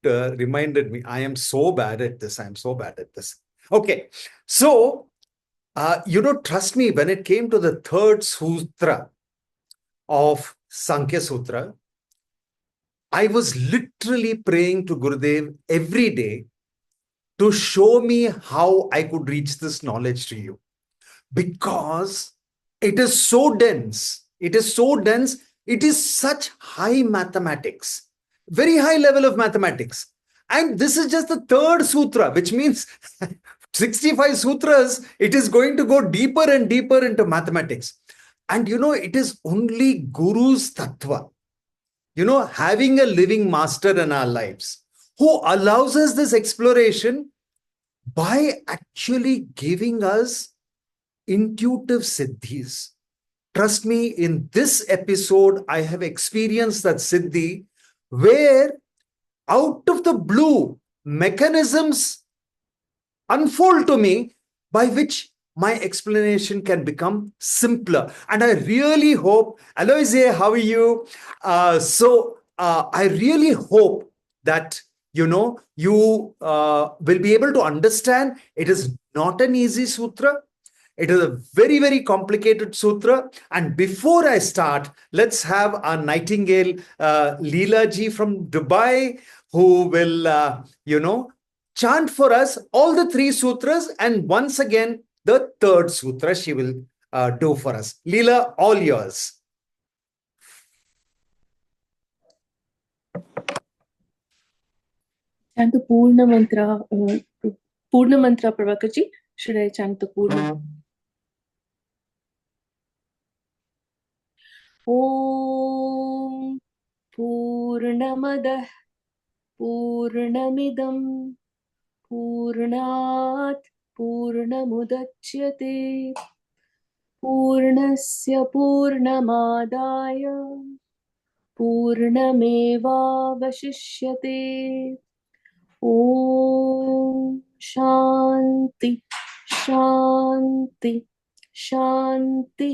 reminded me. I am so bad at this. I'm so bad at this. Okay. So, trust me, when it came to the third sutra of Sankhya Sutra, I was literally praying to Gurudev every day to show me how I could reach this knowledge to you. Because it is so dense. It is so dense. It is such high mathematics, very high level of mathematics. And this is just the third sutra, which means 65 sutras, it is going to go deeper and deeper into mathematics. And it is only Guru's tattva, having a living master in our lives who allows us this exploration by actually giving us intuitive siddhis. Trust me, in this episode, I have experienced that siddhi where out of the blue, mechanisms unfold to me by which my explanation can become simpler. And I really hope, Aloise, how are you? I really hope that you will be able to understand. It is not an easy sutra. It is a very, very complicated sutra. And before I start, let's have our Nightingale, Leela G from Dubai, who will, chant for us all the three sutras. And once again, the third sutra she will do for us. Leela, all yours. Chant the Purna Mantra, Pravakaji. Should I chant the Purna? Om Purnamadah Purnamidam Purnat Purnamudachyate Purnasya Purnamadaya Purnameva Vashishyate. Om Shanti Shanti Shanti.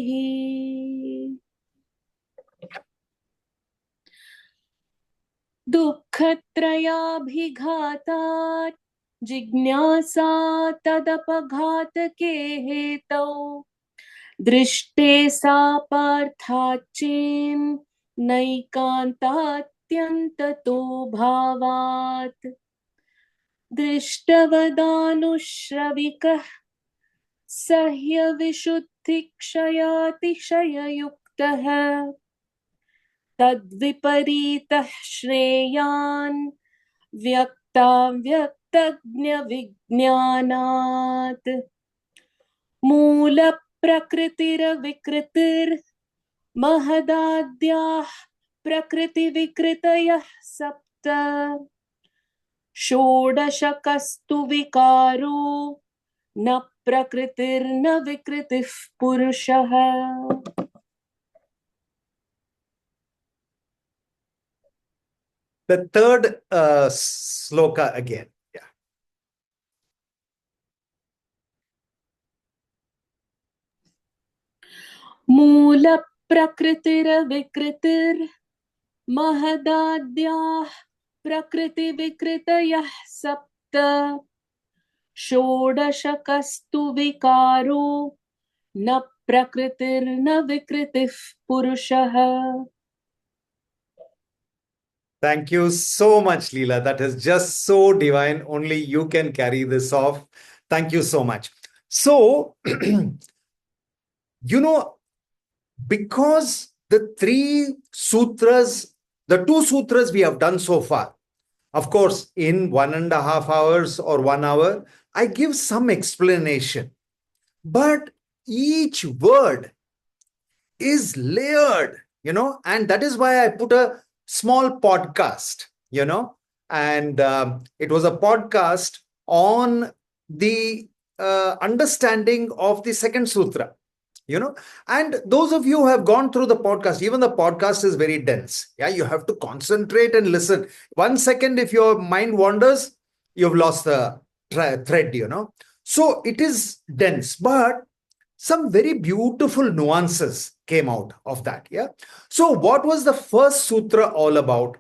दुःखत्रयाभिघातात् जिज्ञासा तदपघातके हेतौ दृष्टे सा पार्थाच्चेन् नैकान्तात्यन्ततो भावात् दृष्टवदानुश्रविकः सह्यविशुद्धिक्षयातिशययुक्तः तद्विपरीतः श्रेयान् व्यक्ताव्यक्तज्ञविज्ञानात् मूलप्रकृतिरविकृतिर्महदाद्याः प्रकृतिविकृतयः सप्त षोडशकस्तु विकारो न प्रकृतिर्न विकृतिः पुरुषः. The third sloka again. Yeah. Moola Procritir Mahadadyah Prakriti Vikritayah Sapta Shodashakastu Vikaro Na Prakritir Na Vikritif Purushaha. Thank you so much, Leela. That is just so divine. Only you can carry this off. Thank you so much. So, because the three sutras, the two sutras we have done so far, of course, in 1.5 hours or 1 hour, I give some explanation. But each word is layered, and that is why I put a small podcast, and it was a podcast on the understanding of the second sutra, and those of you who have gone through the podcast, even the podcast is very dense. Yeah, you have to concentrate and listen. 1 second, if your mind wanders, you've lost the thread, So it is dense, but some very beautiful nuances came out of that. Yeah. So what was the first sutra all about?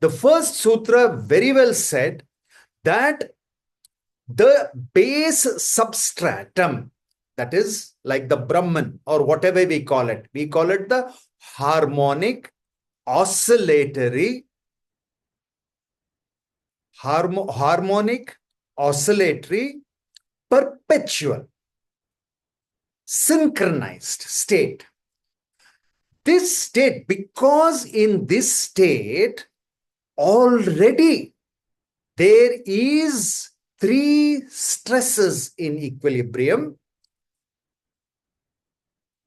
The first sutra very well said that the base substratum, that is like the Brahman or whatever we call it the harmonic, oscillatory, harmonic, oscillatory, perpetual, synchronized state. This state, because in this state already there is 3 stresses in equilibrium.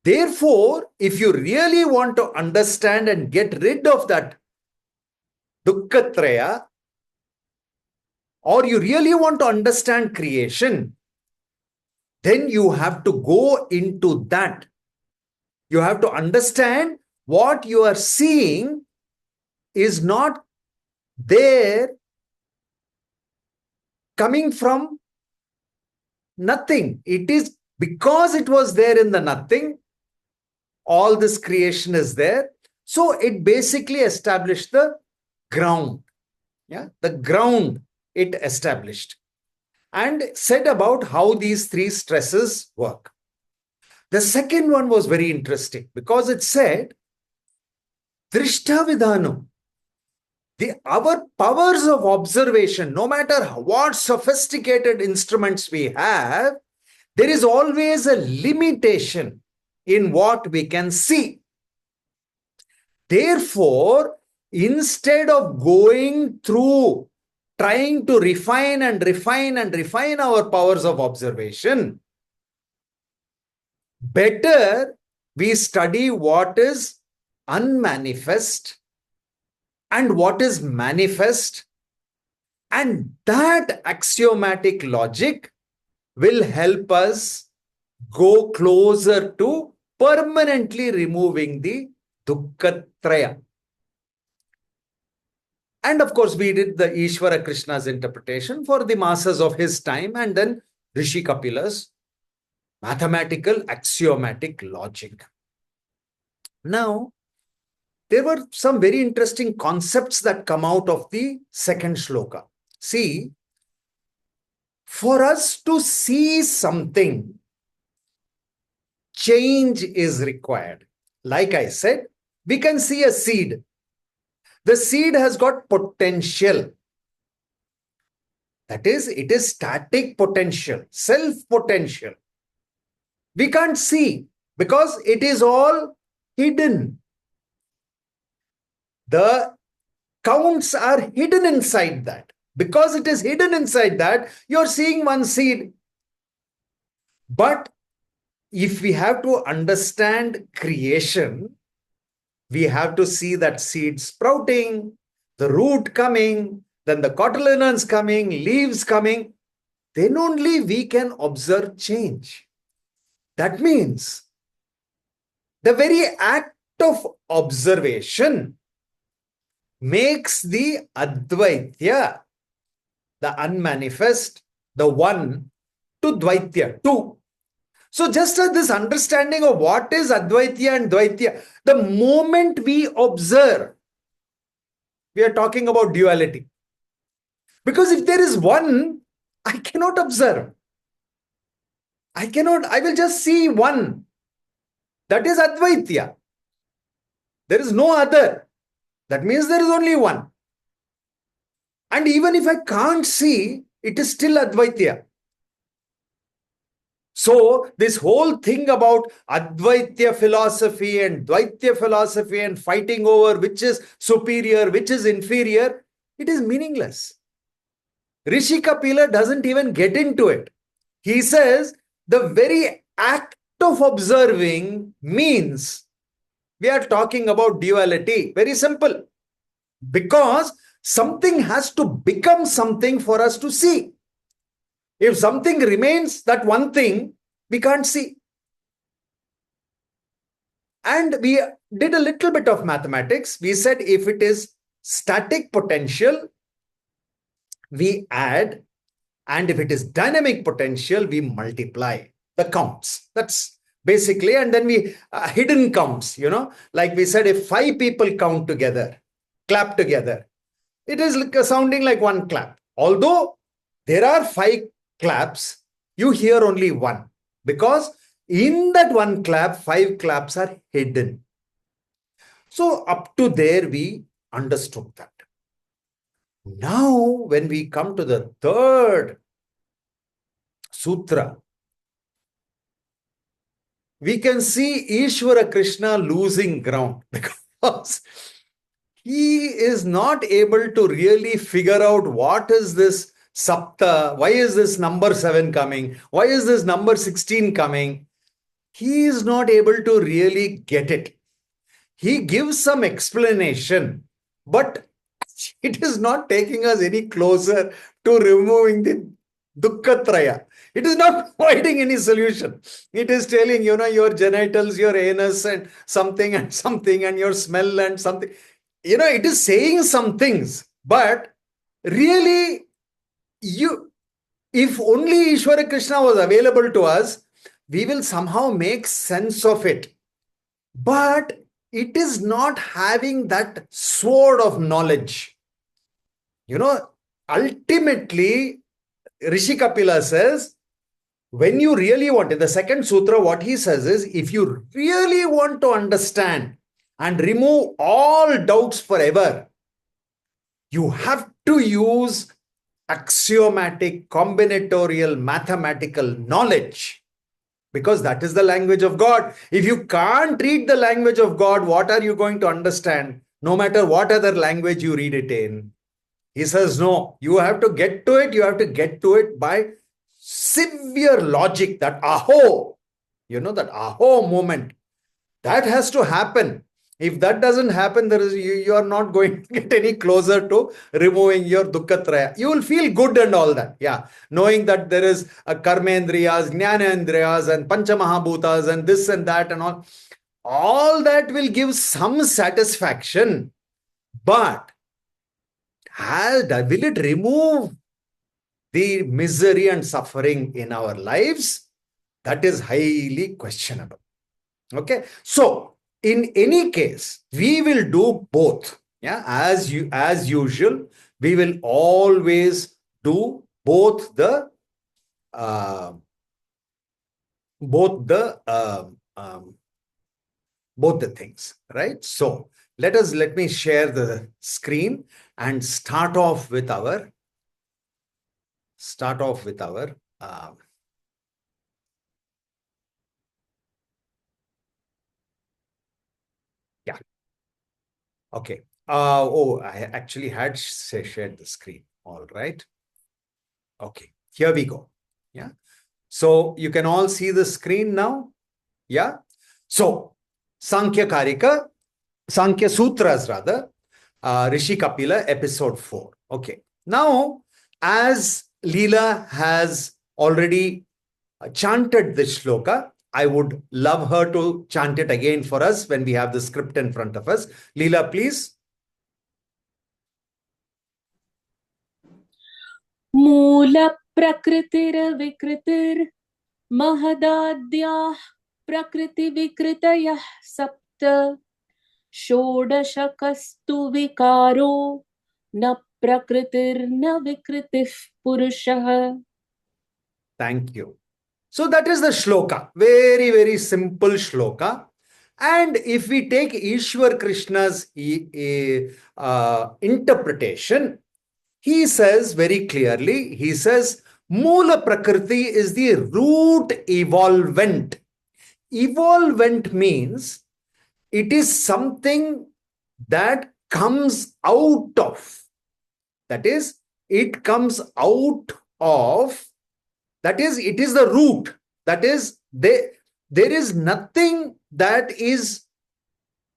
Therefore, if you really want to understand and get rid of that dukkhatraya, or you really want to understand creation, then you have to go into that. You have to understand what you are seeing is not there coming from nothing. It is because it was there in the nothing, all this creation is there. So it basically established the ground. Yeah, the ground it established and said about how these 3 stresses work. The second one was very interesting because it said, Drishta Vidhanam. Our powers of observation, no matter what sophisticated instruments we have, there is always a limitation in what we can see. Therefore, instead of going through trying to refine our powers of observation, better we study what is unmanifest and what is manifest, and that axiomatic logic will help us go closer to permanently removing the dukkhatraya. And of course, we did the Ishvara Krishna's interpretation for the masses of his time, and then Rishi Capila's mathematical axiomatic logic. Now, there were some very interesting concepts that come out of the second shloka. See, for us to see something, change is required. Like I said, we can see a seed. The seed has got potential. That is, it is static potential, self-potential. We can't see because it is all hidden. The counts are hidden inside that. Because it is hidden inside that, you're seeing one seed. But if we have to understand creation, we have to see that seed sprouting, the root coming, then the cotyledons coming, leaves coming. Then only we can observe change. That means the very act of observation makes the Advaitya, the unmanifest, the one, to Dvaitya, two. So just as this understanding of what is Advaitya and Dvaitya, the moment we observe, we are talking about duality. Because if there is one, I cannot observe. I will just see one. That is Advaitya. There is no other. That means there is only one. And even if I can't see, it is still Advaitya. So this whole thing about Advaitya philosophy and Dvaitya philosophy and fighting over which is superior, which is inferior, it is meaningless. Rishi Capila doesn't even get into it. He says the very act of observing means we are talking about duality. Very simple. Because something has to become something for us to see. If something remains that one thing, we can't see. And we did a little bit of mathematics. We said if it is static potential, we add. And if it is dynamic potential, we multiply the counts. That's basically, and then we hidden counts, like we said, if 5 people count together, clap together, It is sounding like one clap. Although there are 5 claps, you hear only one. Because in that one clap, 5 claps are hidden. So up to there, we understood that. Now, when we come to the third sutra, we can see Ishvara Krishna losing ground because he is not able to really figure out what is this Sapta, why is this number 7 coming, why is this number 16 coming. He is not able to really get it. He gives some explanation, but it is not taking us any closer to removing the Dukkhatraya. It is not providing any solution. It is telling, your genitals, your anus, and something, and your smell, and something. It is saying some things, but really, if only Ishvara Krishna was available to us, we will somehow make sense of it. But it is not having that sword of knowledge. Ultimately, Rishi Capila says, when you really want, in the second sutra, what he says is, if you really want to understand and remove all doubts forever, you have to use axiomatic, combinatorial, mathematical knowledge. Because that is the language of God. If you can't read the language of God, what are you going to understand? No matter what other language you read it in. He says, no, you have to get to it. You have to get to it by severe logic, that aho, that aho moment. That has to happen. If that doesn't happen, you are not going to get any closer to removing your dukkhatraya. You will feel good and all that. Yeah. Knowing that there is a karmendriyas, jnanendriyas, and panchamahabhutas, and this and that and all. All that will give some satisfaction. But will it remove the misery and suffering in our lives? That is highly questionable. Okay. So, in any case, we will do both. Yeah, as usual, we will always do both the uh, both the both the things, right? So let me share the screen and start off with our yeah. Okay. I actually had shared the screen. All right. Okay. Here we go. Yeah. So you can all see the screen now. Yeah. So Sankhya Sutras rather, Rishi Capila, episode 4. Okay. Now, as Leela has already chanted this shloka, I would love her to chant it again for us when we have the script in front of us. Leela, please. Moola Procritir Mahadadyah Prakriti Vikritayah Sapta Shodashakastu Vikaro Na Prakritir Na Vikritif Purusha. Thank you. So that is the shloka. Very, very simple shloka. And if we take Ishwar Krishna's interpretation, he says very clearly, he says, Moola Prakriti is the root evolvent. Evolvent means it is something that comes out of. That is, it comes out of, that is, it is the root. That is, there is nothing that is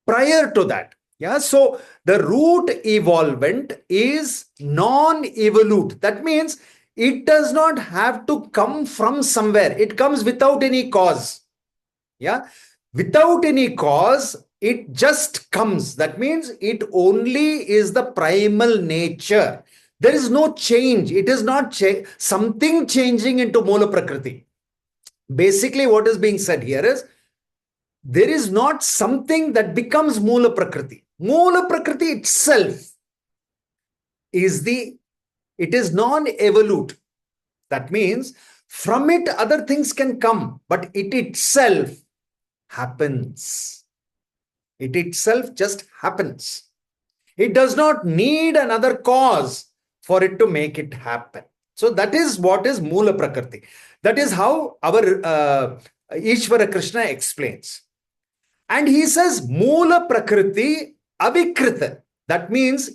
prior to that. Yeah, so the root evolvent is non-evolute. That means it does not have to come from somewhere. It comes without any cause. Yeah, without any cause, it just comes. That means it only is the primal nature. There is no change. It is not something changing into Moola Prakriti. Basically, what is being said here is, there is not something that becomes Moola Prakriti. Moola Prakriti itself it is non-evolute. That means from it other things can come, but it itself happens. It itself just happens. It does not need another cause for it to make it happen. So that is what is Moola Prakriti. That is how our Ishvara Krishna explains. And he says Moola Prakriti Avikrita. That means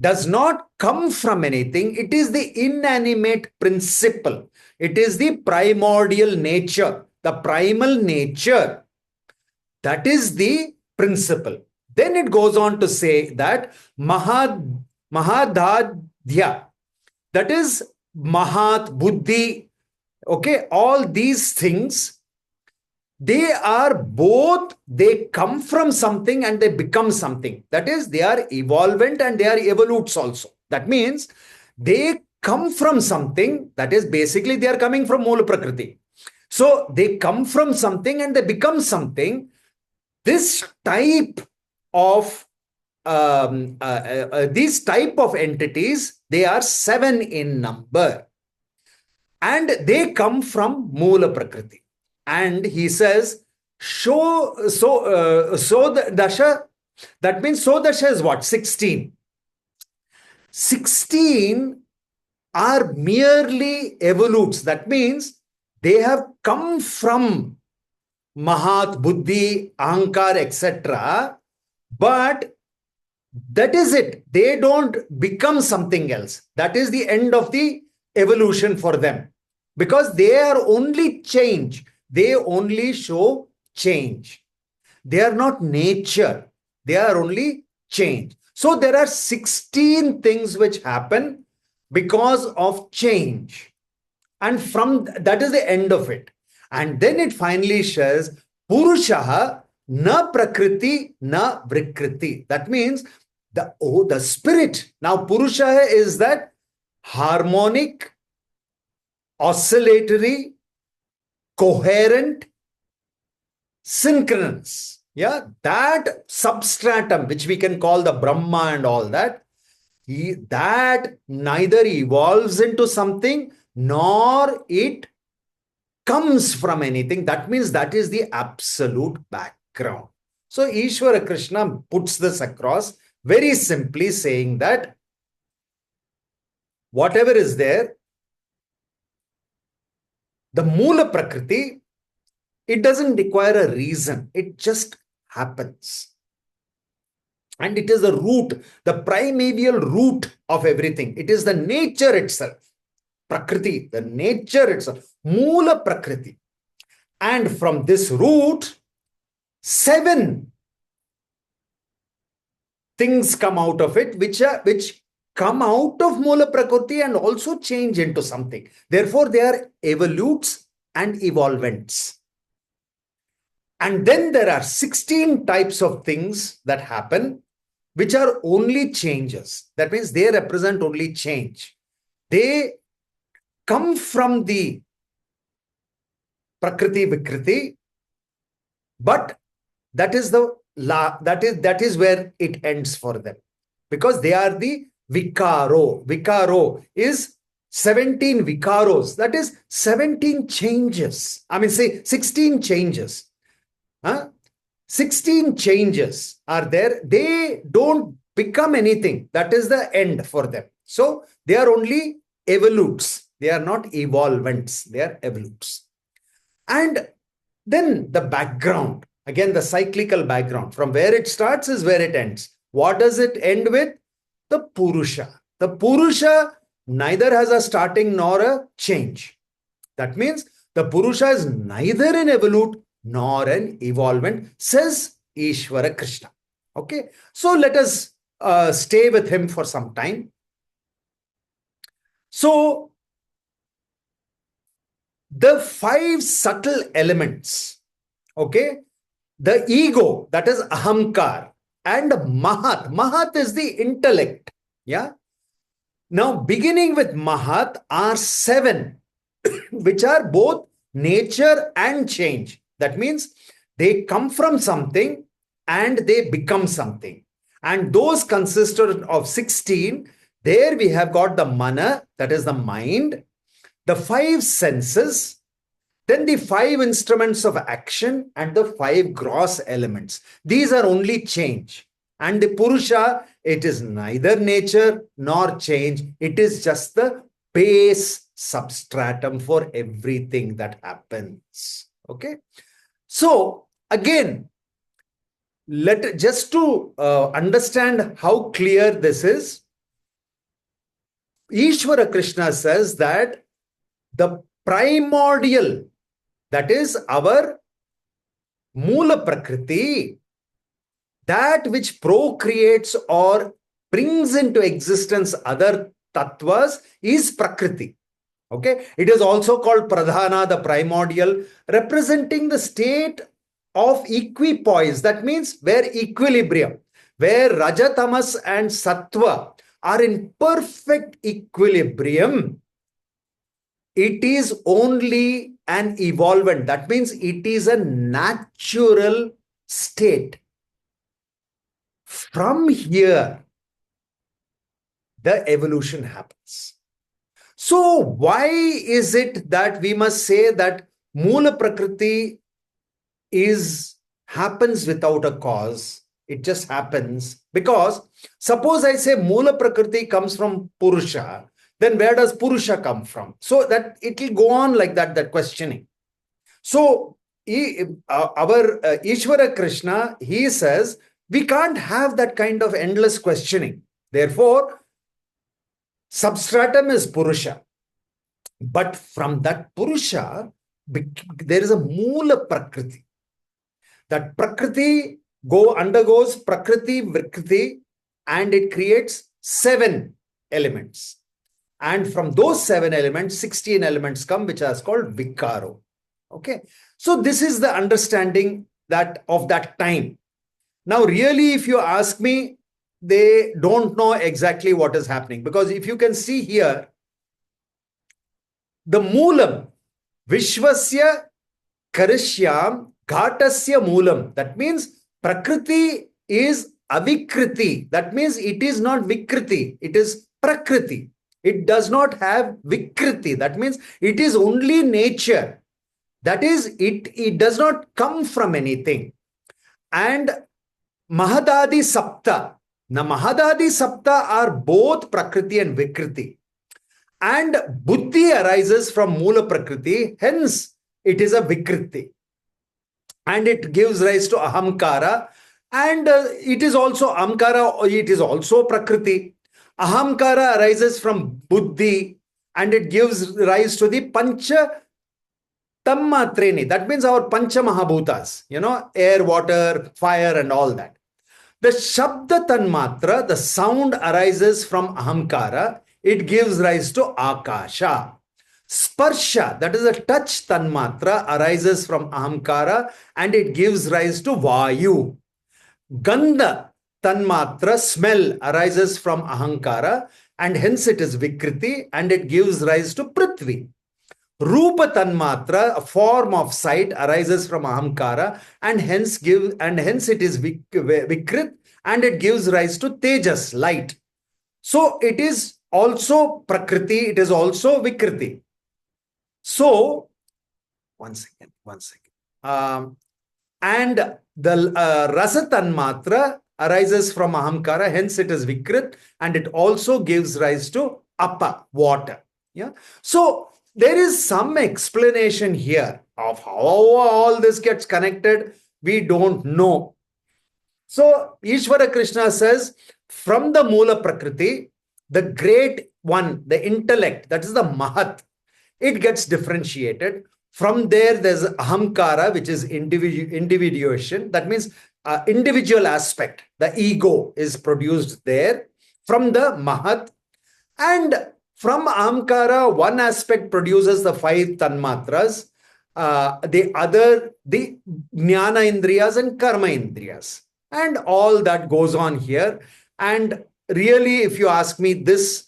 does not come from anything. It is the inanimate principle. It is the primordial nature, the primal nature. That is the principle. Then it goes on to say that Mahadadhya, that is Mahat, Buddhi, okay, all these things, they come from something and they become something. That is, they are evolvent and they are evolutes also. That means they come from something, that is basically they are coming from Moola Prakriti. So they come from something and they become something. This type of these type of entities, they are 7 in number, and they come from Moola Prakriti. And he says, so the dasha. That means so dasha is what? 16. 16 are merely evolutes. That means they have come from Mahat, Buddhi, Ahankar, etc. But that is it. They don't become something else. That is the end of the evolution for them. Because they are only change. They only show change. They are not nature. They are only change. So there are 16 things which happen because of change. And from that is the end of it. And then it finally says, Purusha na prakriti na vrikriti. That means the spirit. Now, Purusha is that harmonic, oscillatory, coherent, synchronous. Yeah, that substratum, which we can call the Brahma and all that, that neither evolves into something nor it comes from anything. That means that is the absolute background. So Ishvara Krishna puts this across very simply, saying that whatever is there, the Moola Prakriti, it doesn't require a reason. It just happens. And it is the root, the primordial root of everything. It is the nature itself. Prakriti, the nature itself. Moola Prakriti. And from this root, 7 things come out of it, which come out of Moola Prakriti and also change into something. Therefore, they are evolutes and evolvents. And then there are 16 types of things that happen, which are only changes. That means they represent only change. They come from the Prakriti Vikriti, but that is where it ends for them, because they are the Vikaro. Vikaro is 17 Vikaros. That is 17 changes. I mean, say 16 changes. 16 changes are there. They don't become anything. That is the end for them. So they are only evolutes. They are not evolvents. They are evolutes. And then the background, again, the cyclical background, from where it starts is where it ends. What does it end with? The Purusha. The Purusha neither has a starting nor a change. That means the Purusha is neither an evolute nor an evolvent, says Ishvara Krishna. Okay, so let us stay with him for some time. So the 5 subtle elements, okay, the ego, that is ahamkar, and mahat. Mahat is the intellect. Yeah. Now, beginning with mahat are 7, which are both nature and change. That means they come from something and they become something. And those consist of 16, There we have got the mana, that is the mind, the 5 senses, then the 5 instruments of action, and the 5 gross elements. These are only change. And the Purusha, it is neither nature nor change. It is just the base substratum for everything that happens. Okay. So again, just to understand how clear this is, Ishvara Krishna says that the primordial, that is our Moola Prakriti, that which procreates or brings into existence other tattvas, is Prakriti. Okay, it is also called Pradhana, the primordial, representing the state of equipoise. That means where equilibrium, where Rajatamas and Sattva are in perfect equilibrium. It is only an evolvent. That means it is a natural state. From here, the evolution happens. So why is it that we must say that Moola Prakriti happens without a cause? It just happens because suppose I say Moola Prakriti comes from Purusha, then where does Purusha come from? So that it will go on like that questioning. So our Ishvara Krishna, he says, we can't have that kind of endless questioning. Therefore, substratum is Purusha. But from that Purusha, there is a Moola Prakriti. That Prakriti undergoes Prakriti Vrikriti, and it creates 7 elements. And from those 7 elements, 16 elements come, which are called Vikaro. Okay. So this is the understanding of that time. Now, really, if you ask me, they don't know exactly what is happening. Because if you can see here, the Moolam, Vishwasya Karishyam Ghatasya Moolam. That means Prakriti is Avikriti. That means it is not Vikriti. It is Prakriti. It does not have Vikriti. That means it is only nature. That is, it does not come from anything. And Mahadadi Sapta. Now, Mahadadi Sapta are both Prakriti and Vikriti. And Buddhi arises from Moola Prakriti. Hence, it is a Vikriti. And it gives rise to Ahamkara. And it is also Ahamkara, it is also Prakriti. Ahamkara arises from Buddhi. And it gives rise to the Pancha Tammatreni. That means our Pancha Mahabhutas. Air, water, fire and all that. The Shabda Tanmatra, the sound arises from Ahamkara. It gives rise to Akasha. Sparsha, that is a touch Tanmatra, arises from Ahamkara and it gives rise to Vayu. Gandha Tanmatra, smell, arises from Ahankara and hence it is Vikriti and it gives rise to Prithvi. Rupa Tanmatra, a form of sight, arises from Ahamkara and hence it is Vikrit and it gives rise to Tejas, light. So it is also Prakriti, it is also Vikriti. So, one second. And the Rasa Tanmatra arises from Ahamkara, hence it is Vikrit and it also gives rise to Apa, water. Yeah. So, there is some explanation here of how all this gets connected. We don't know. So, Ishvara Krishna says, from the Moola Prakriti, the great one, the intellect, that is the Mahat, it gets differentiated. From there, there's Ahamkara, which is individuation. That means individual aspect. The ego is produced there from the Mahat. And from Ahamkara, one aspect produces the 5 Tanmatras. The other, the Jnana Indriyas and Karma Indriyas. And all that goes on here. And really, if you ask me, this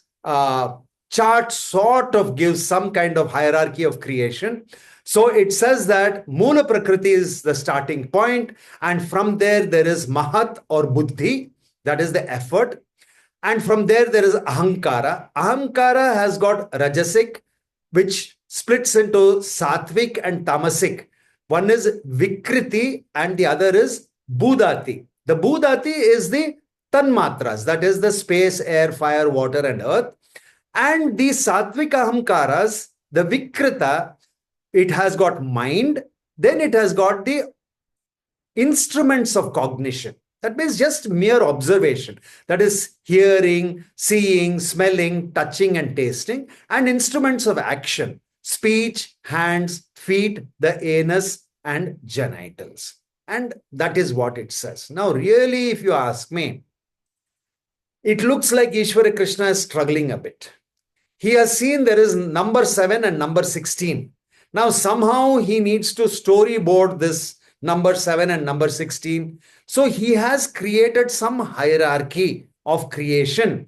chart sort of gives some kind of hierarchy of creation. So it says that Moola Prakriti is the starting point, and from there is Mahat or Buddhi, that is the effort. And from there is Ahankara. Ahankara has got Rajasic, which splits into Sattvic and Tamasic. One is Vikriti and the other is Budati. The Budati is the Tanmatras, that is the space, air, fire, water, and earth. And the Sattvic Ahamkaras, the Vikrita, it has got mind, then it has got the instruments of cognition. That means just mere observation. That is hearing, seeing, smelling, touching, and tasting. And instruments of action, speech, hands, feet, the anus, and genitals. And that is what it says. Now, really, if you ask me, it looks like Ishvara Krishna is struggling a bit. He has seen there is number 7 and number 16. Now, somehow he needs to storyboard this number 7 and number 16. So he has created some hierarchy of creation,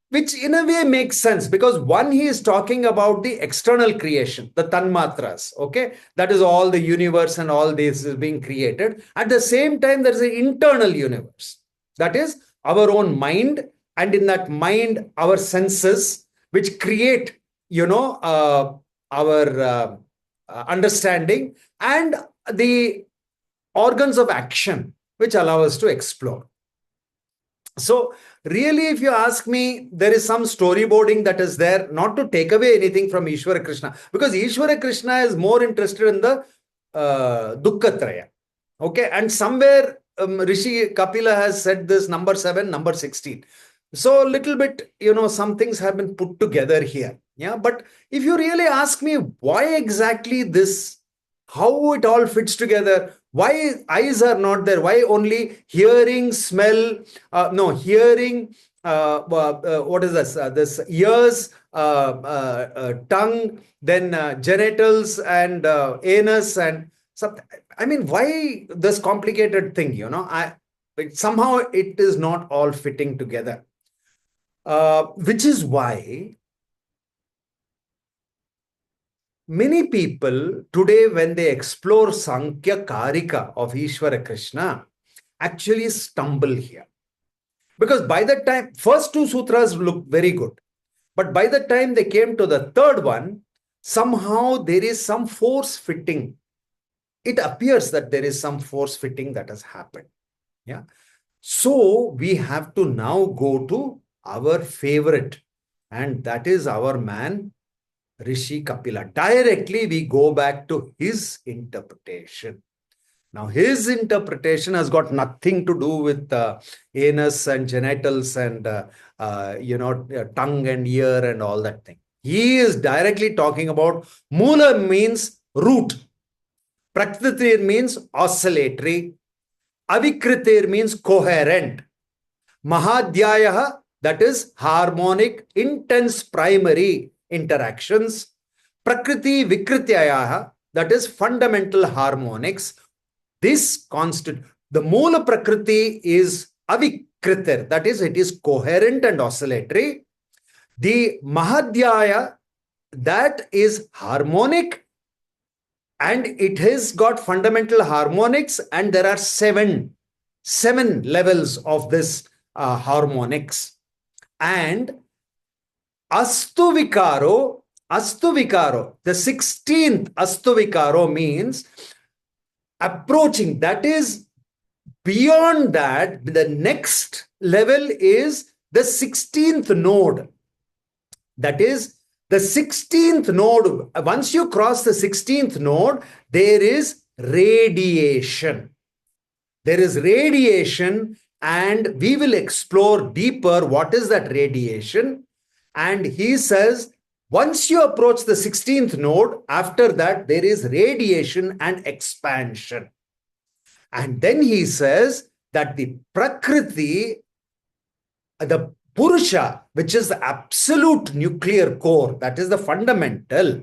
which in a way makes sense, because one, he is talking about the external creation, the tanmatras, okay? That is all the universe and all this is being created. At the same time, there is an internal universe. That is our own mind, and in that mind, our senses, which create, our understanding, and the organs of action, which allow us to explore. So really, if you ask me, there is some storyboarding that is there, not to take away anything from Ishvara Krishna, because Ishvara Krishna is more interested in the Dukkhatraya. Okay, and somewhere Rishi Capila has said this number 7, number 16. So a little bit, some things have been put together here. Yeah, but if you really ask me why exactly this, how it all fits together, why eyes are not there, why only hearing, smell, hearing, what is this? This ears, tongue, then genitals and anus and something. I mean, why this complicated thing, somehow it is not all fitting together. Which is why many people today, when they explore Sankhya Karika of Ishvara Krishna, actually stumble here. Because by the time, first 2 sutras look very good, but by the time they came to the third one, somehow there is some force fitting. It appears that there is some force fitting that has happened. Yeah. So we have to now go to our favorite, and that is our man, Rishi Capila. Directly we go back to his interpretation. Now, his interpretation has got nothing to do with anus and genitals and, tongue and ear and all that thing. He is directly talking about Moola means root. Prakriti means oscillatory. Avikritir means coherent. Mahadhyaya, that is harmonic, intense primary interactions. Prakriti Vikrityaya, that is fundamental harmonics. This constant, the Moola Prakriti is avikritir, that is, it is coherent and oscillatory. The Mahadhyaya, that is harmonic, and it has got fundamental harmonics, and there are seven levels of this harmonics. And Astuvikaro, the 16th Astuvikaro means approaching, that is beyond that, the next level is the 16th node. That is the 16th node. Once you cross the 16th node, there is radiation. There is radiation, and we will explore deeper what is that radiation. And he says, once you approach the 16th node, after that, there is radiation and expansion. And then he says that the Prakriti, the Purusha, which is the absolute nuclear core, that is the fundamental,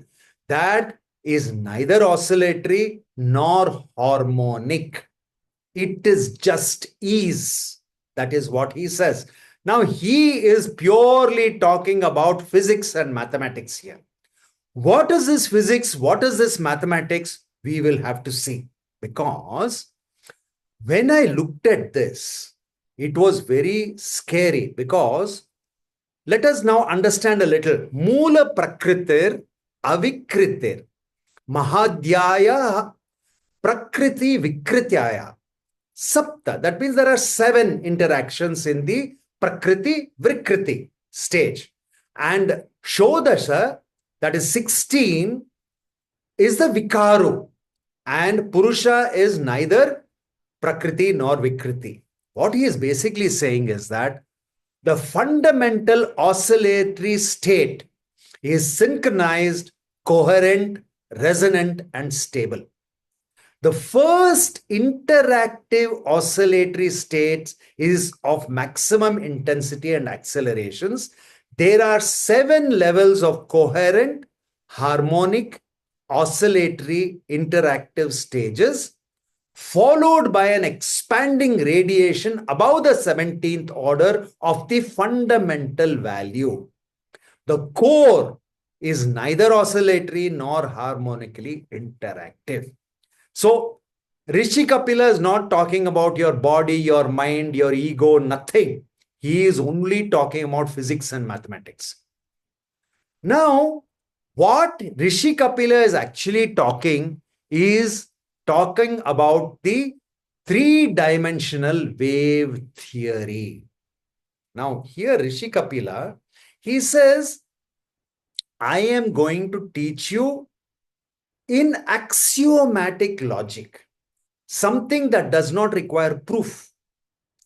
that is neither oscillatory nor harmonic. It is just ease. That is what he says. Now, he is purely talking about physics and mathematics here. What is this physics? What is this mathematics? We will have to see. Because when I looked at this, it was very scary, because let us now understand a little. Moola Prakritir Avikritir Mahadhyaya Prakriti Vikrityaya Sapta. That means there are 7 interactions in the Prakriti Vikriti stage. And Shodasha, that is 16, is the Vikaru. And Purusha is neither Prakriti nor Vikriti. What he is basically saying is that the fundamental oscillatory state is synchronized, coherent, resonant, and stable. The first interactive oscillatory state is of maximum intensity and accelerations. There are 7 levels of coherent, harmonic, oscillatory, interactive stages, followed by an expanding radiation above the 17th order of the fundamental value. The core is neither oscillatory nor harmonically interactive. So, Rishi Capila is not talking about your body, your mind, your ego, nothing. He is only talking about physics and mathematics. Now, what Rishi Capila is actually talking about the 3-dimensional wave theory. Now, here Rishi Capila, he says, I am going to teach you in axiomatic logic, something that does not require proof.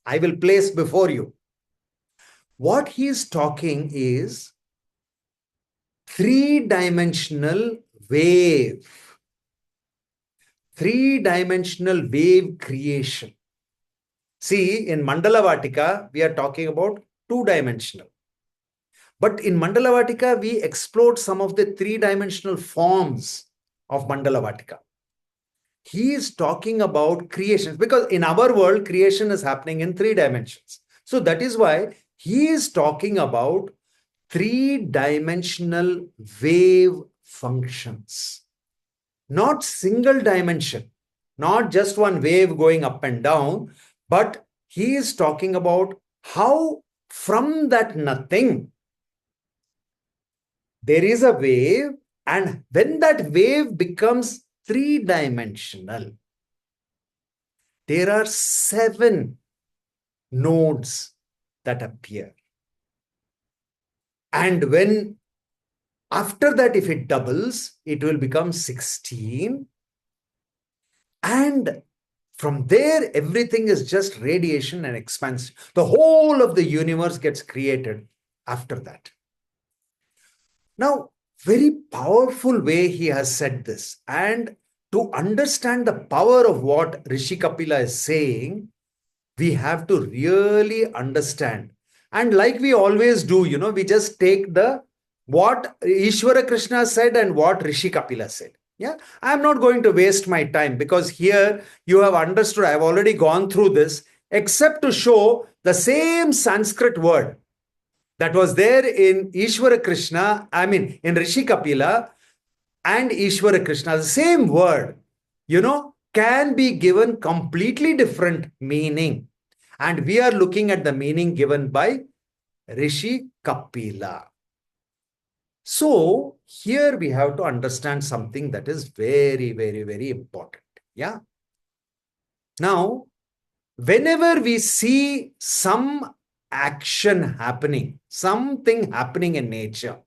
I will place before you. What he is talking is 3-dimensional wave. 3-dimensional wave creation. See, in Mandala Vatika, we are talking about 2-dimensional. But in Mandala Vatika, we explored some of the 3-dimensional forms of Mandala Vatika. He is talking about creation, because in our world, creation is happening in 3 dimensions. So that is why he is talking about 3-dimensional wave functions. Not single dimension, not just one wave going up and down, but he is talking about how from that nothing, there is a wave, and when that wave becomes 3-dimensional, there are 7 nodes that appear. And when after that, if it doubles, it will become 16. And from there, everything is just radiation and expansion. The whole of the universe gets created after that. Now, very powerful way he has said this. And to understand the power of what Rishi Kapila is saying, we have to really understand. And like we always do, we just take what Ishvara Krishna said and what Rishi Kapila said. Yeah, I'm not going to waste my time, because here you have understood, I've already gone through this, except to show the same Sanskrit word that was there in Ishvara Krishna, in Rishi Kapila and Ishvara Krishna, the same word, can be given completely different meaning. And we are looking at the meaning given by Rishi Capila. So here we have to understand something that is very, very, very important. Yeah. Now, whenever we see some action happening, something happening in nature,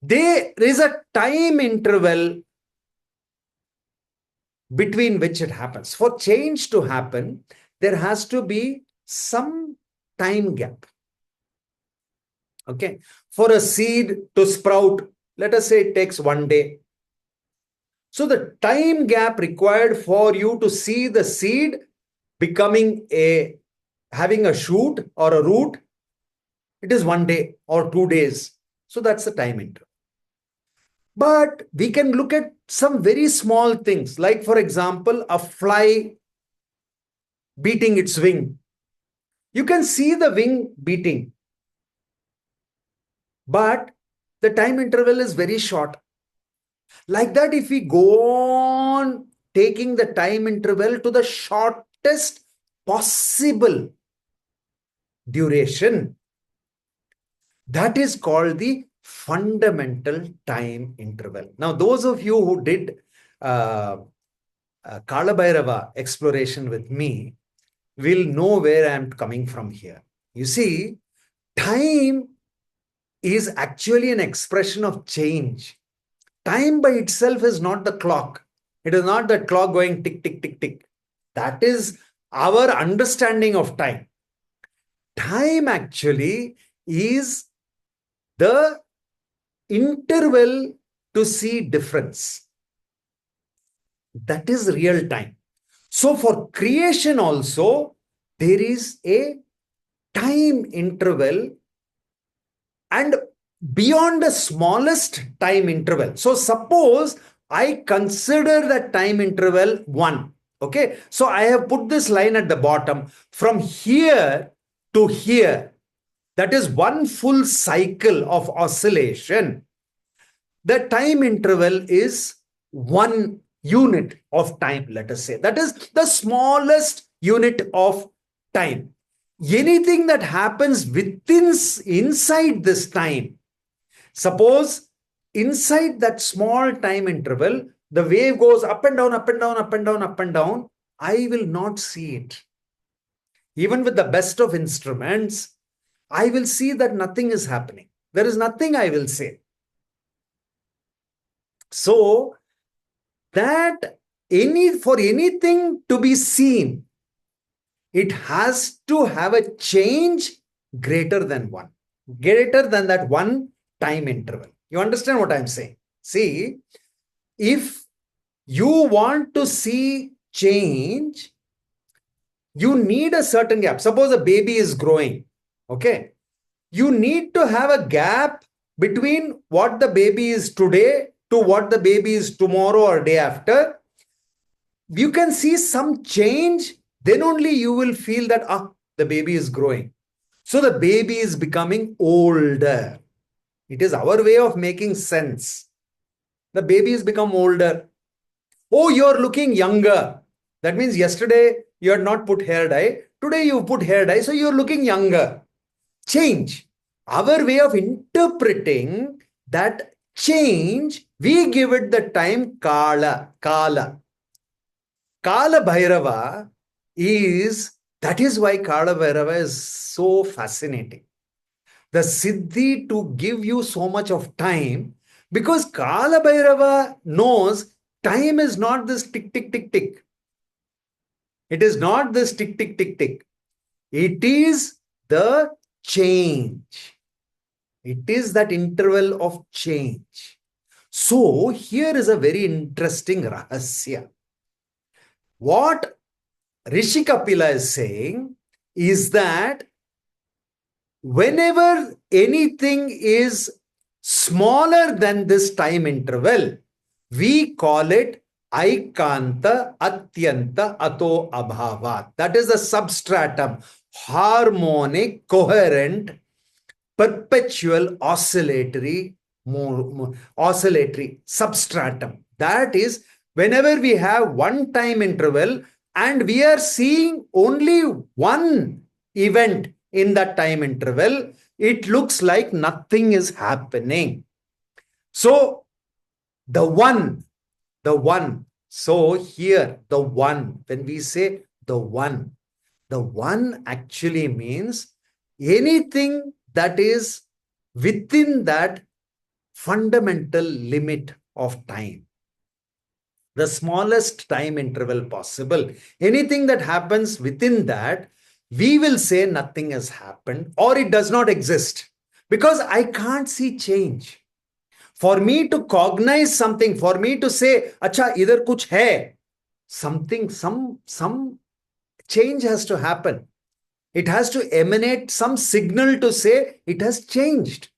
there is a time interval between which it happens. For change to happen, there has to be some time gap. Okay. For a seed to sprout, let us say it takes 1 day. So the time gap required for you to see the seed having a shoot or a root, it is 1 day or 2 days. So that's the time interval. But we can look at some very small things, like for example, a fly beating its wing. You can see the wing beating, but the time interval is very short. Like that, if we go on taking the time interval to the shortest possible duration, That is called the fundamental time interval. Now, those of you who did Kala Bhairava exploration with me will know where I am coming from here. You see, time is actually an expression of change. Time by itself is not the clock. It is not the clock going tick, tick, tick, tick. That is our understanding of time. Time actually is the interval to see difference. That is real time. So for creation also, there is a time interval and beyond the smallest time interval. So suppose I consider the time interval 1. Okay. So I have put this line at the bottom from here to here. That is one full cycle of oscillation. The time interval is 1 unit of time, let us say. That is the smallest unit of time. Anything that happens inside this time, suppose inside that small time interval, the wave goes up and down, up and down, up and down, up and down, I will not see it. Even with the best of instruments, I will see that nothing is happening. There is nothing I will say. So that for anything to be seen, it has to have a change greater than 1, greater than that 1 time interval. You understand what I'm saying? See, if you want to see change, you need a certain gap. Suppose a baby is growing, okay? You need to have a gap between what the baby is today to what the baby is tomorrow or day after. You can see some change, then only you will feel that the baby is growing. So the baby is becoming older. It is our way of making sense. The baby has become older. Oh, you're looking younger. That means yesterday you had not put hair dye. Today you put hair dye, so you're looking younger. Change. Our way of interpreting that change, we give it the time Kala. Kala Bhairava that is why Kala Bhairava is so fascinating. The Siddhi to give you so much of time, because Kala Bhairava knows time is not this tick, tick, tick, tick. It is not this tick, tick, tick, tick. It is the change. It is that interval of change. So here is a very interesting rahasya. What Rishi Capila is saying is that whenever anything is smaller than this time interval, we call it Aikanta Atyanta Ato Abhavat. That is the substratum, harmonic, coherent, perpetual, oscillatory substratum. That is, whenever we have one time interval and we are seeing only one event in that time interval, it looks like nothing is happening. So the one. So here, the one, when we say the one actually means anything that is within that fundamental limit of time. The smallest time interval possible. Anything that happens within that, we will say nothing has happened or it does not exist, because I can't see change. For me to cognize something, for me to say, acha, idhar kuch hai, something, some change has to happen. It has to emanate some signal to say it has changed.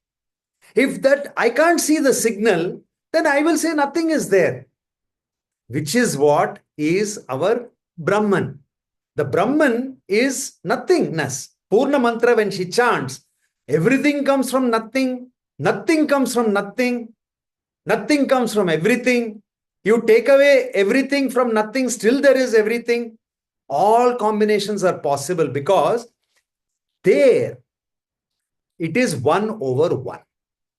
If that I can't see the signal, then I will say nothing is there, which is what is our Brahman. The Brahman is nothingness. Purna mantra, when she chants, everything comes from nothing, nothing comes from nothing, nothing comes from everything. You take away everything from nothing, still there is everything. All combinations are possible because there, it is 1 over 1.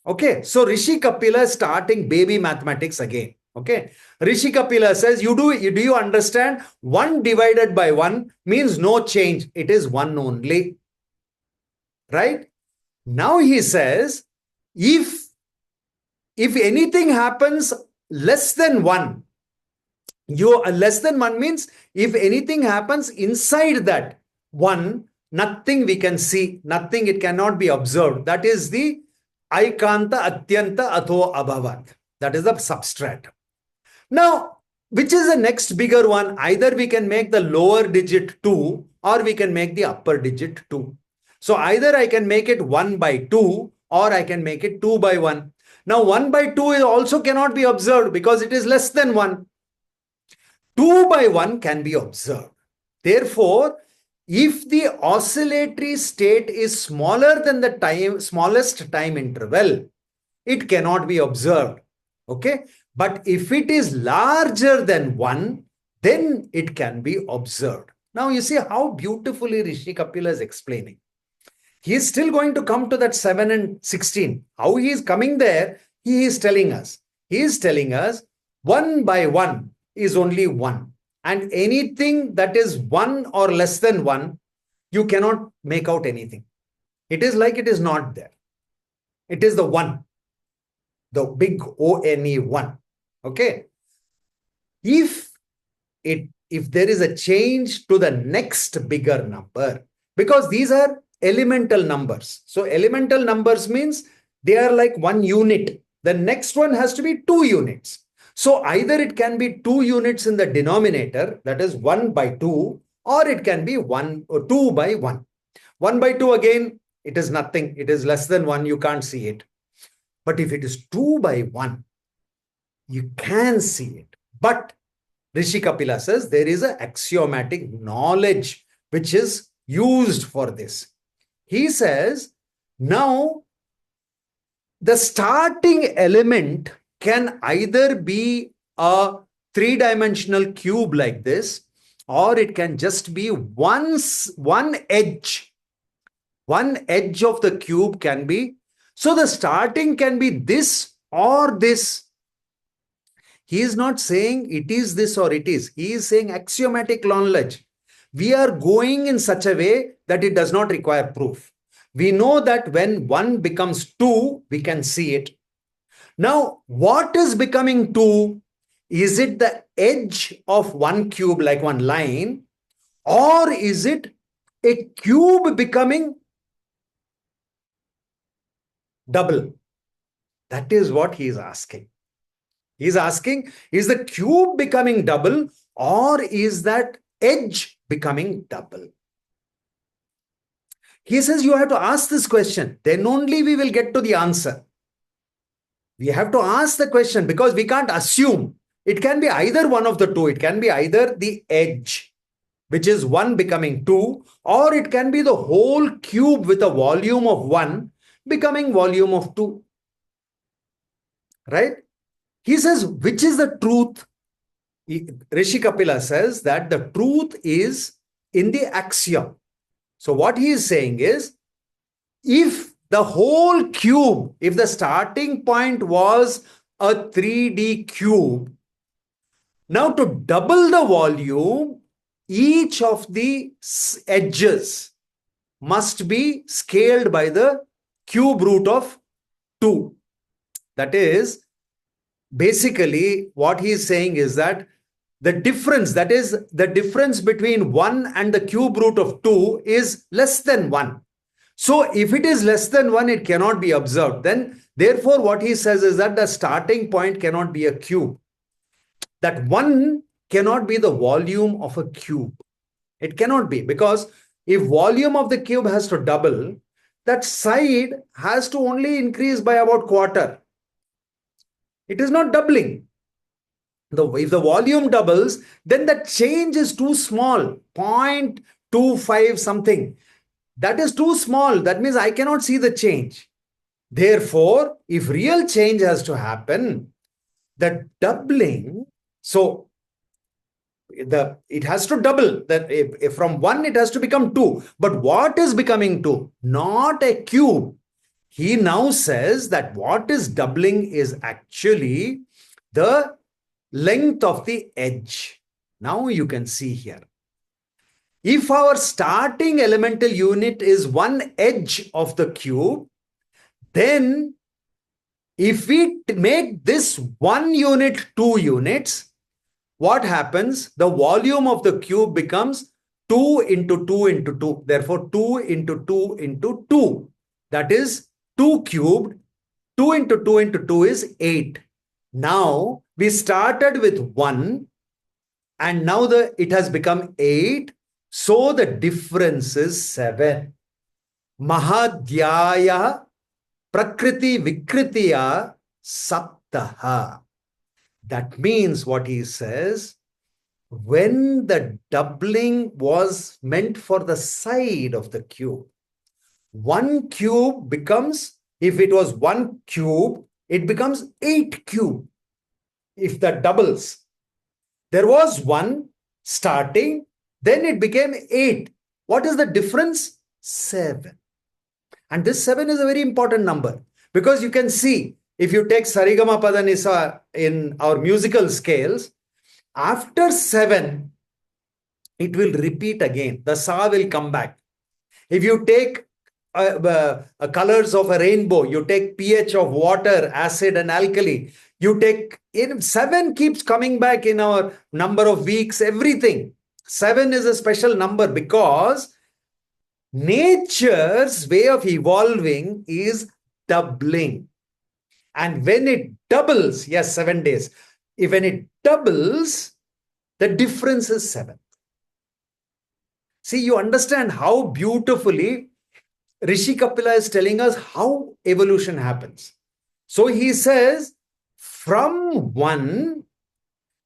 Okay, so Rishi Kapila is starting baby mathematics again. Okay, Rishi Kapila says, do you understand? 1 divided by 1 means no change. It is 1 only. Right? Now he says, if anything happens less than 1, less than 1 means if anything happens inside that 1, nothing we can see, nothing, it cannot be observed. That is the Aikanta Atyanta Atho Abhavat. That is the substrat. Now, which is the next bigger one? Either we can make the lower digit 2 or we can make the upper digit 2. So either I can make it 1 by 2 or I can make it 2 by 1. Now 1 by 2 is also cannot be observed because it is less than 1. 2 by 1 can be observed. Therefore, if the oscillatory state is smaller than the smallest time interval, it cannot be observed. Okay? But if it is larger than 1, then it can be observed. Now you see how beautifully Rishi Capila is explaining. He is still going to come to that 7 and 16. How he is coming there, he is telling us. He is telling us 1 by 1 is only 1. And anything that is 1 or less than 1, you cannot make out anything. It is like it is not there. It is the 1. The big O-N-E 1. Okay. If there is a change to the next bigger number, because these are elemental numbers. So elemental numbers means they are like 1 unit. The next one has to be 2 units. So either it can be 2 units in the denominator, that is 1 by 2, or it can be 1 or 2 by 1. 1 by 2 again, it is nothing. It is less than 1. You can't see it. But if it is 2 by 1, you can see it. But Rishi Capila says there is an axiomatic knowledge which is used for this. He says, now the starting element can either be a 3-dimensional cube like this, or it can just be one edge. One edge of the cube can be. So the starting can be this or this. He is not saying it is this or it is. He is saying axiomatic knowledge. We are going in such a way that it does not require proof. We know that when 1 becomes 2, we can see it. Now, what is becoming 2? Is it the edge of 1 cube like 1 line, or is it a cube becoming double? That is what he is asking. He is asking, is the cube becoming double, or is that edge becoming double? He says you have to ask this question. Then only we will get to the answer. We have to ask the question because we can't assume. It can be either one of the two. It can be either the edge, which is 1 becoming 2, or it can be the whole cube with a volume of 1 becoming volume of 2. Right? He says, which is the truth? Rishi Capila says that the truth is in the axiom. So what he is saying is, if the whole cube, if the starting point was a 3D cube, now to double the volume, each of the edges must be scaled by the cube root of 2. That is, basically what he is saying is that the difference, that is the difference between 1 and the cube root of 2 is less than 1. So if it is less than 1, it cannot be observed. Then therefore what he says is that the starting point cannot be a cube. That 1 cannot be the volume of a cube. It cannot be, because if volume of the cube has to double, that side has to only increase by about quarter. It is not doubling. If the volume doubles, then the change is too small, 0.25 something. That is too small. That means I cannot see the change. Therefore, if real change has to happen, the doubling, so it has to double. That if from 1 it has to become 2. But what is becoming 2? Not a cube. he now says that what is doubling is actually the length of the edge. Now you can see here. If our starting elemental unit is one edge of the cube, then if we make this one unit 2 units, what happens? The volume of the cube becomes 2 into 2 into 2. Therefore, 2 into 2 into 2. That is 2 cubed. 2 into 2 into 2 is 8. Now, we started with 1 and now it has become 8. So, the difference is 7. Mahadhyaya Prakriti Vikritiya Saptaha. That means what he says, when the doubling was meant for the side of the cube, one cube becomes, if it was one cube, it becomes 8 cube. If that doubles, there was one starting, then it became 8. What is the difference? 7. And this 7 is a very important number because you can see, if you take Sarigama Padanisa in our musical scales, after 7, it will repeat again. The Sa will come back. If you take colors of a rainbow, you take pH of water, acid and alkali, you take, 7 keeps coming back in our number of weeks, everything. 7 is a special number because nature's way of evolving is doubling. And when it doubles, yes, 7 days. When it doubles, the difference is 7. See, you understand how beautifully Rishi Capila is telling us how evolution happens. So he says, from 1,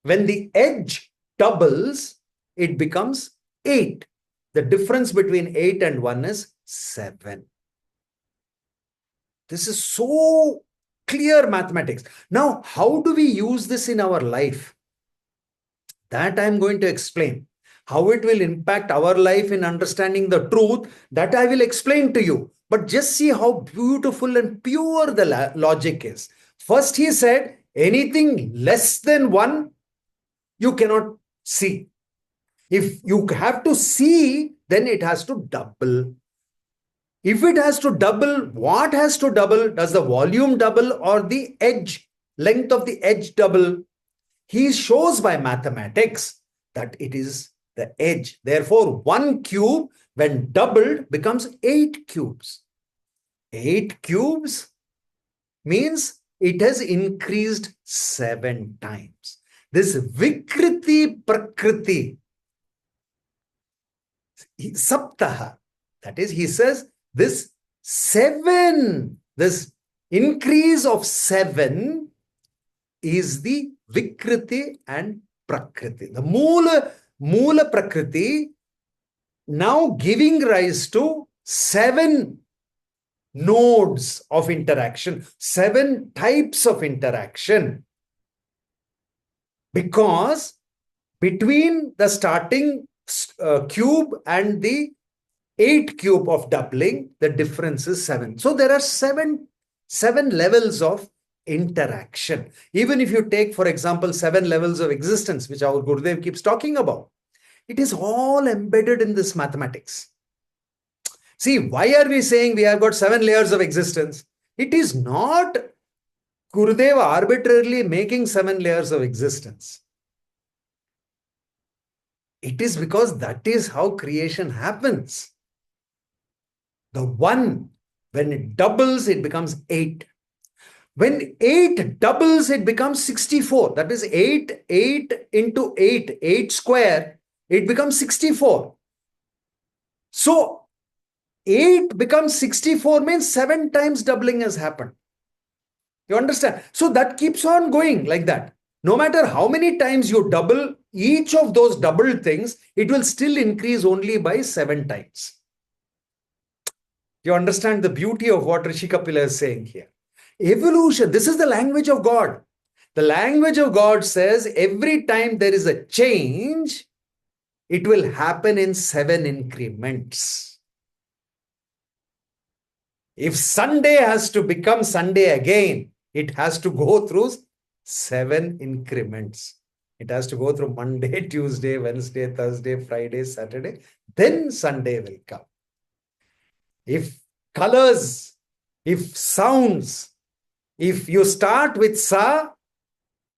when the edge doubles, it becomes 8. The difference between 8 and 1 is 7. This is so clear mathematics. Now, how do we use this in our life? That I'm going to explain. How it will impact our life in understanding the truth, that I will explain to you. But just see how beautiful and pure the logic is. First, he said, anything less than 1, you cannot see. If you have to see, then it has to double. If it has to double, what has to double? Does the volume double or the edge, length of the edge double? He shows by mathematics that it is the edge. Therefore, 1 cube, when doubled, becomes 8 cubes. 8 cubes means it has increased 7 times. This Vikriti Prakriti, Saptaha, that is, he says, this 7, this increase of 7 is the Vikriti and Prakriti. The Moola Procriti now giving rise to 7 nodes of interaction, 7 types of interaction. Because between the starting cube and the 8 cube of doubling, the difference is 7. So there are 7 levels of interaction. Even if you take, for example, 7 levels of existence, which our Gurudev keeps talking about, it is all embedded in this mathematics. See, why are we saying we have got 7 layers of existence? It is not Gurudev arbitrarily making 7 layers of existence. It is because that is how creation happens. The 1, when it doubles, it becomes 8. When 8 doubles, it becomes 64. That is 8 into 8, 8 square, it becomes 64. So 8 becomes 64 means 7 times doubling has happened. You understand? So that keeps on going like that. No matter how many times you double each of those doubled things, it will still increase only by 7 times. You understand the beauty of what Rishi Capila is saying here. Evolution, this is the language of God. The language of God says every time there is a change, it will happen in 7 increments. If Sunday has to become Sunday again, it has to go through 7 increments. It has to go through Monday, Tuesday, Wednesday, Thursday, Friday, Saturday. Then Sunday will come. If colors, if sounds, if you start with Sa,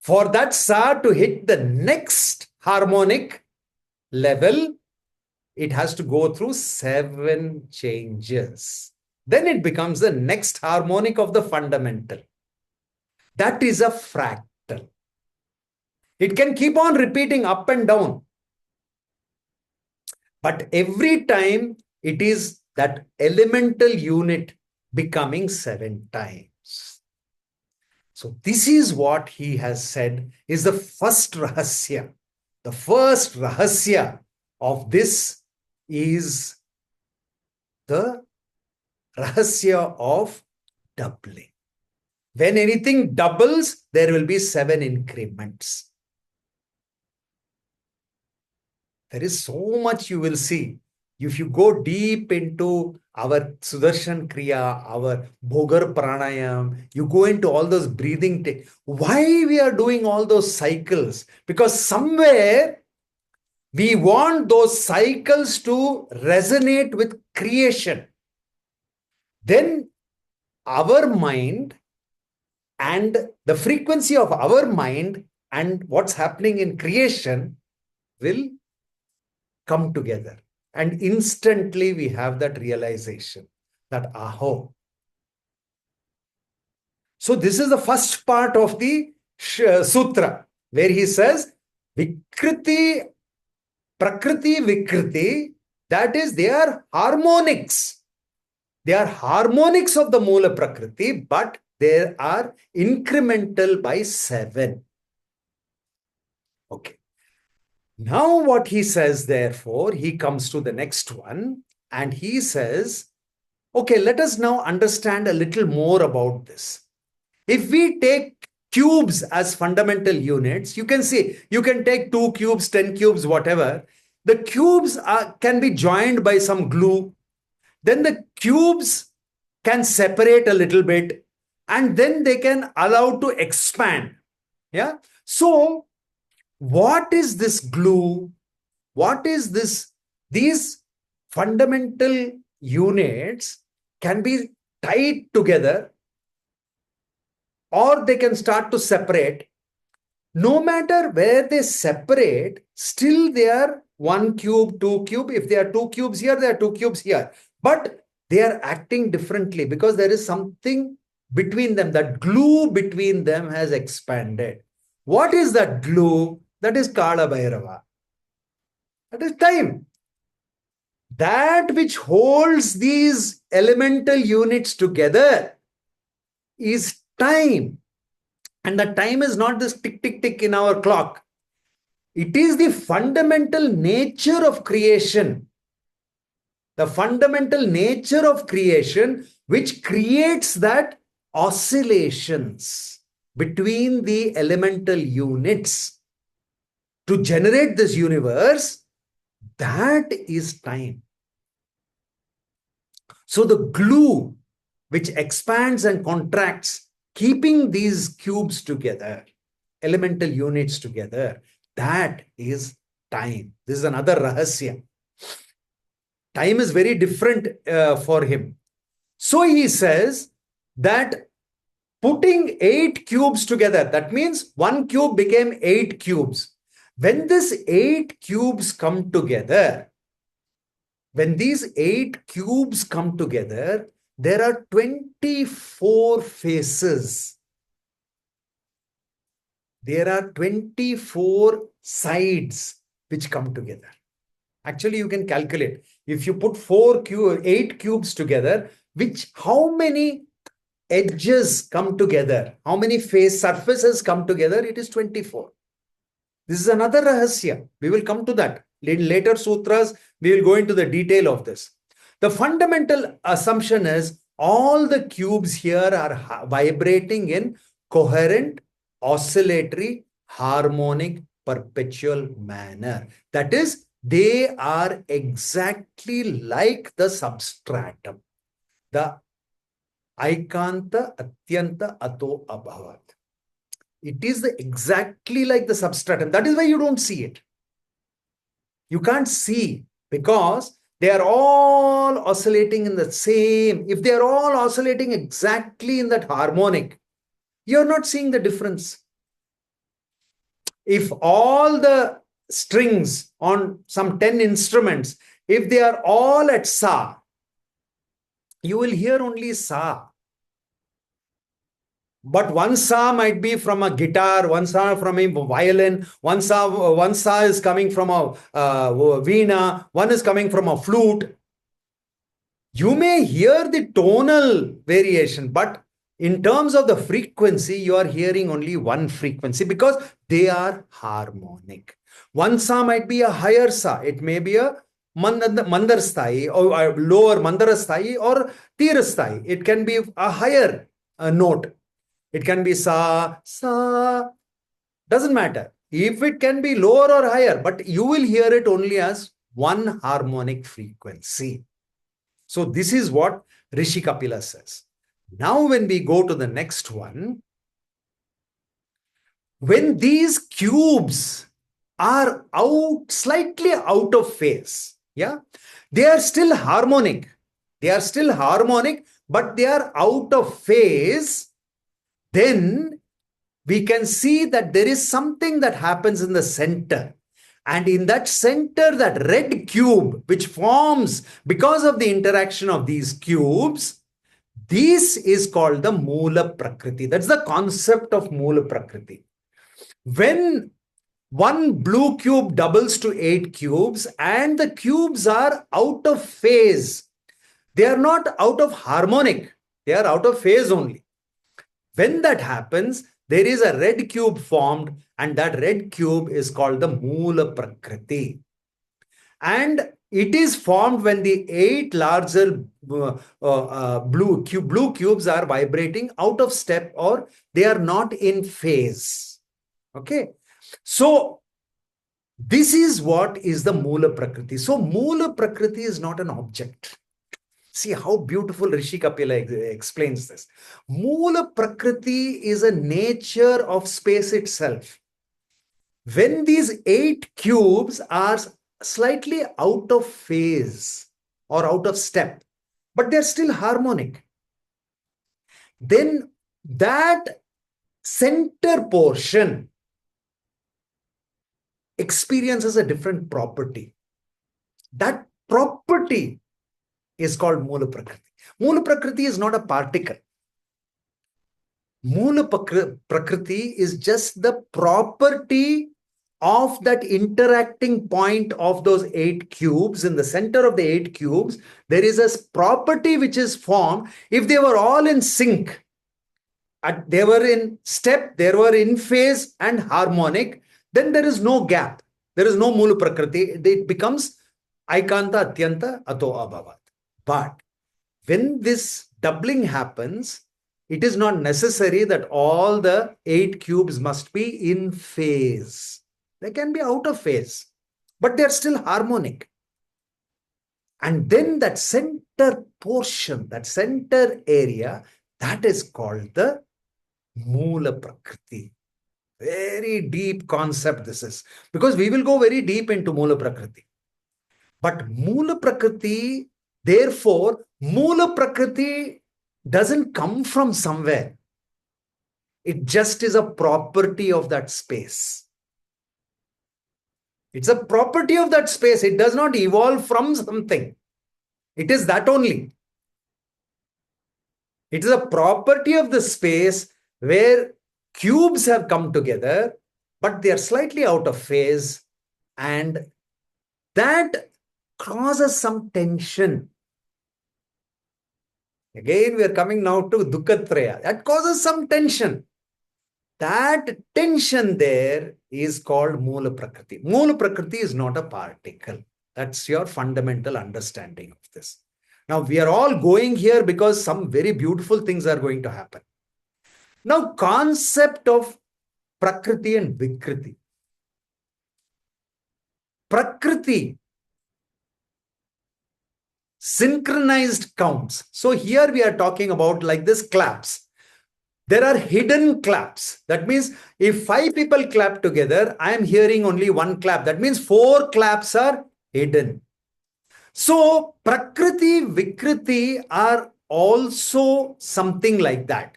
for that Sa to hit the next harmonic level, it has to go through 7 changes. Then it becomes the next harmonic of the fundamental. That is a fractal. It can keep on repeating up and down. But every time it is that elemental unit becoming 7 times. So this is what he has said is the first rahasya. The first rahasya of this is the rahasya of doubling. When anything doubles, there will be 7 increments. There is so much you will see. If you go deep into our Sudarshan Kriya, our Bhogar Pranayam, you go into all those breathing. Why we are doing all those cycles? Because somewhere we want those cycles to resonate with creation. Then our mind and the frequency of our mind and what's happening in creation will come together. And instantly we have that realization that aho. So this is the first part of the sutra where he says Vikriti, Prakriti, Vikriti, that is they are harmonics. They are harmonics of the Moola Prakriti, but they are incremental by 7. Okay. Now what he says, therefore, he comes to the next one and he says, okay, let us now understand a little more about this. If we take cubes as fundamental units, you can see, you can take 2 cubes, 10 cubes, whatever. The cubes can be joined by some glue. Then the cubes can separate a little bit and then they can allow to expand. Yeah. So what is this glue? What is this? These fundamental units can be tied together or they can start to separate. No matter where they separate, still they are 1 cube, 2 cube. If there are 2 cubes here, there are 2 cubes here. But they are acting differently because there is something between them. That glue between them has expanded. What is that glue? That is Kala Bhairava. That is time. That which holds these elemental units together is time. And the time is not this tick, tick, tick in our clock. It is the fundamental nature of creation. The fundamental nature of creation which creates that oscillations between the elemental units to generate this universe. That is time. So the glue which expands and contracts, keeping these cubes together, elemental units together, that is time. This is another rahasya. Time is very different for him. So he says that putting 8 cubes together, that means 1 cube became 8 cubes. When these 8 cubes come together, when these 8 cubes come together, there are 24 faces. There are 24 sides which come together. Actually, you can calculate. If you put 8 cubes together, how many edges come together? How many face surfaces come together? It is 24. This is another rahasya. We will come to that. In later sutras, we will go into the detail of this. The fundamental assumption is all the cubes here are vibrating in coherent, oscillatory, harmonic, perpetual manner. That is, they are exactly like the substratum. The Aikanta Atyanta Ato Abhavat. It is exactly like the substratum. That is why you don't see it. You can't see because they are all oscillating in the same. If they are all oscillating exactly in that harmonic, you're not seeing the difference. If all the strings on some 10 instruments, if they are all at sa, you will hear only sa. But one sa might be from a guitar, one sa from a violin, one sa is coming from a veena, one is coming from a flute. You may hear the tonal variation, but in terms of the frequency, you are hearing only one frequency because they are harmonic. One sa might be a higher sa. It may be a mandar sthai or a lower mandara sthai or tira sthai. It can be a higher note. It can be sa, sa. Doesn't matter. If it can be lower or higher, but you will hear it only as one harmonic frequency. So this is what Rishi Capila says. Now when we go to the next one, when these cubes are slightly out of phase, yeah, they are still harmonic. They are still harmonic, but they are out of phase. Then we can see that there is something that happens in the center. And in that center, that red cube, which forms because of the interaction of these cubes, this is called the Moola Procriti. That's the concept of Moola Procriti. When one blue cube doubles to 8 cubes and the cubes are out of phase, they are not out of harmonic, they are out of phase only. When that happens, there is a red cube formed, and that red cube is called the Moola Procriti. And it is formed when the 8 larger blue cubes are vibrating out of step or they are not in phase. Okay. So this is what is the Moola Procriti. So Moola Procriti is not an object. See how beautiful Rishi Capila explains this. Moola Prakriti is a nature of space itself. When these 8 cubes are slightly out of phase or out of step, but they're still harmonic, then that center portion experiences a different property. That property is called Moola Prakriti. Moola Prakriti is not a particle. Moola Prakriti is just the property of that interacting point of those 8 cubes. In the center of the 8 cubes, there is a property which is formed. If they were all in sync, they were in step, they were in phase and harmonic, then there is no gap. There is no Moola Prakriti. It becomes Aikanta Atyanta Ato Abhavat. But when this doubling happens, it is not necessary that all the 8 cubes must be in phase. They can be out of phase, but they are still harmonic. And then that center portion, that center area, that is called the Moola Prakriti. Very deep concept this is, because we will go very deep into Moola Prakriti. But Moola Prakriti, therefore, Moola Prakriti doesn't come from somewhere. It just is a property of that space. It's a property of that space. It does not evolve from something. It is that only. It is a property of the space where cubes have come together, but they are slightly out of phase, and that causes some tension. Again, we are coming now to Dukkatraya. That causes some tension. That tension there is called Moola Prakriti. Moola Prakriti is not a particle. That's your fundamental understanding of this. Now, we are all going here because some very beautiful things are going to happen. Now, concept of Prakriti and Vikriti. Prakriti synchronized counts. So here we are talking about like this claps. There are hidden claps. That means if 5 people clap together, I am hearing only one clap. That means 4 claps are hidden. So Prakriti, Vikriti are also something like that.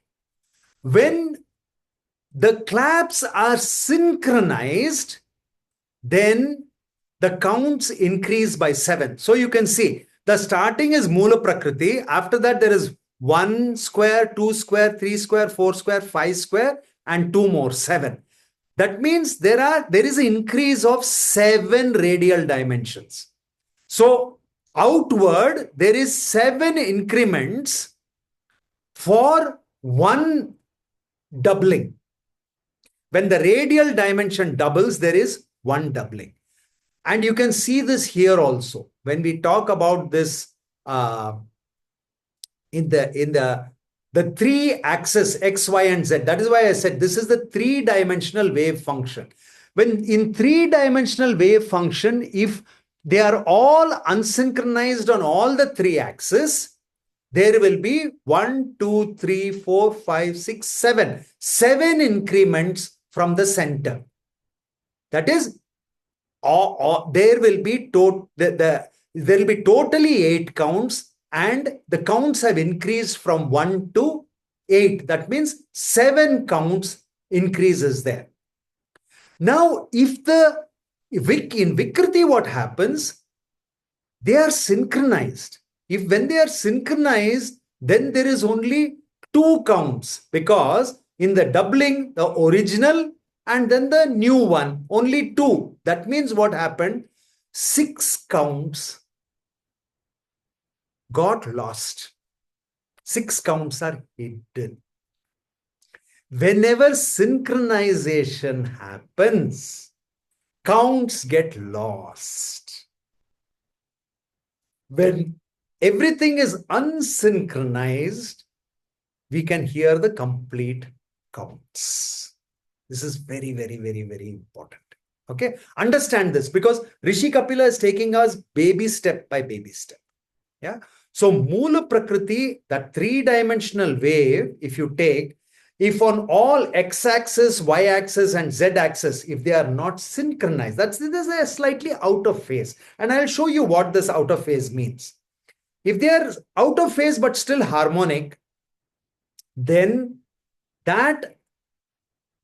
When the claps are synchronized, then the counts increase by 7. So you can see the starting is Moola Prakriti. After that, there is 1 square, 2 square, 3 square, 4 square, 5 square, and 2 more, 7. That means there is an increase of 7 radial dimensions. So outward, there is 7 increments for one doubling. When the radial dimension doubles, there is one doubling. And you can see this here also. When we talk about this in the 3 axis X, Y, and Z, that is why I said this is the 3-dimensional wave function. When in 3-dimensional wave function, if they are all unsynchronized on all the 3 axes, there will be 1, 2, 3, 4, 5, 6, 7. 7 increments from the center. That is, there will be there will be totally 8 counts, and the counts have increased from 1 to 8. That means 7 counts increases there. Now, in Vikriti, what happens? They are synchronized. When they are synchronized, then there is only 2 counts, because in the doubling, the original and then the new one, only 2. That means what happened? 6 counts got lost. 6 counts are hidden. Whenever synchronization happens, counts get lost. When everything is unsynchronized, we can hear the complete counts. This is very, very, very, very important. Okay, understand this, because Rishi Capila is taking us baby step by baby step. Yeah. So Moola Prakriti, that 3-dimensional wave, if you take, if on all x-axis, y-axis, and z-axis, if they are not synchronized, this is a slightly out of phase. And I'll show you what this out of phase means. If they are out of phase but still harmonic, then that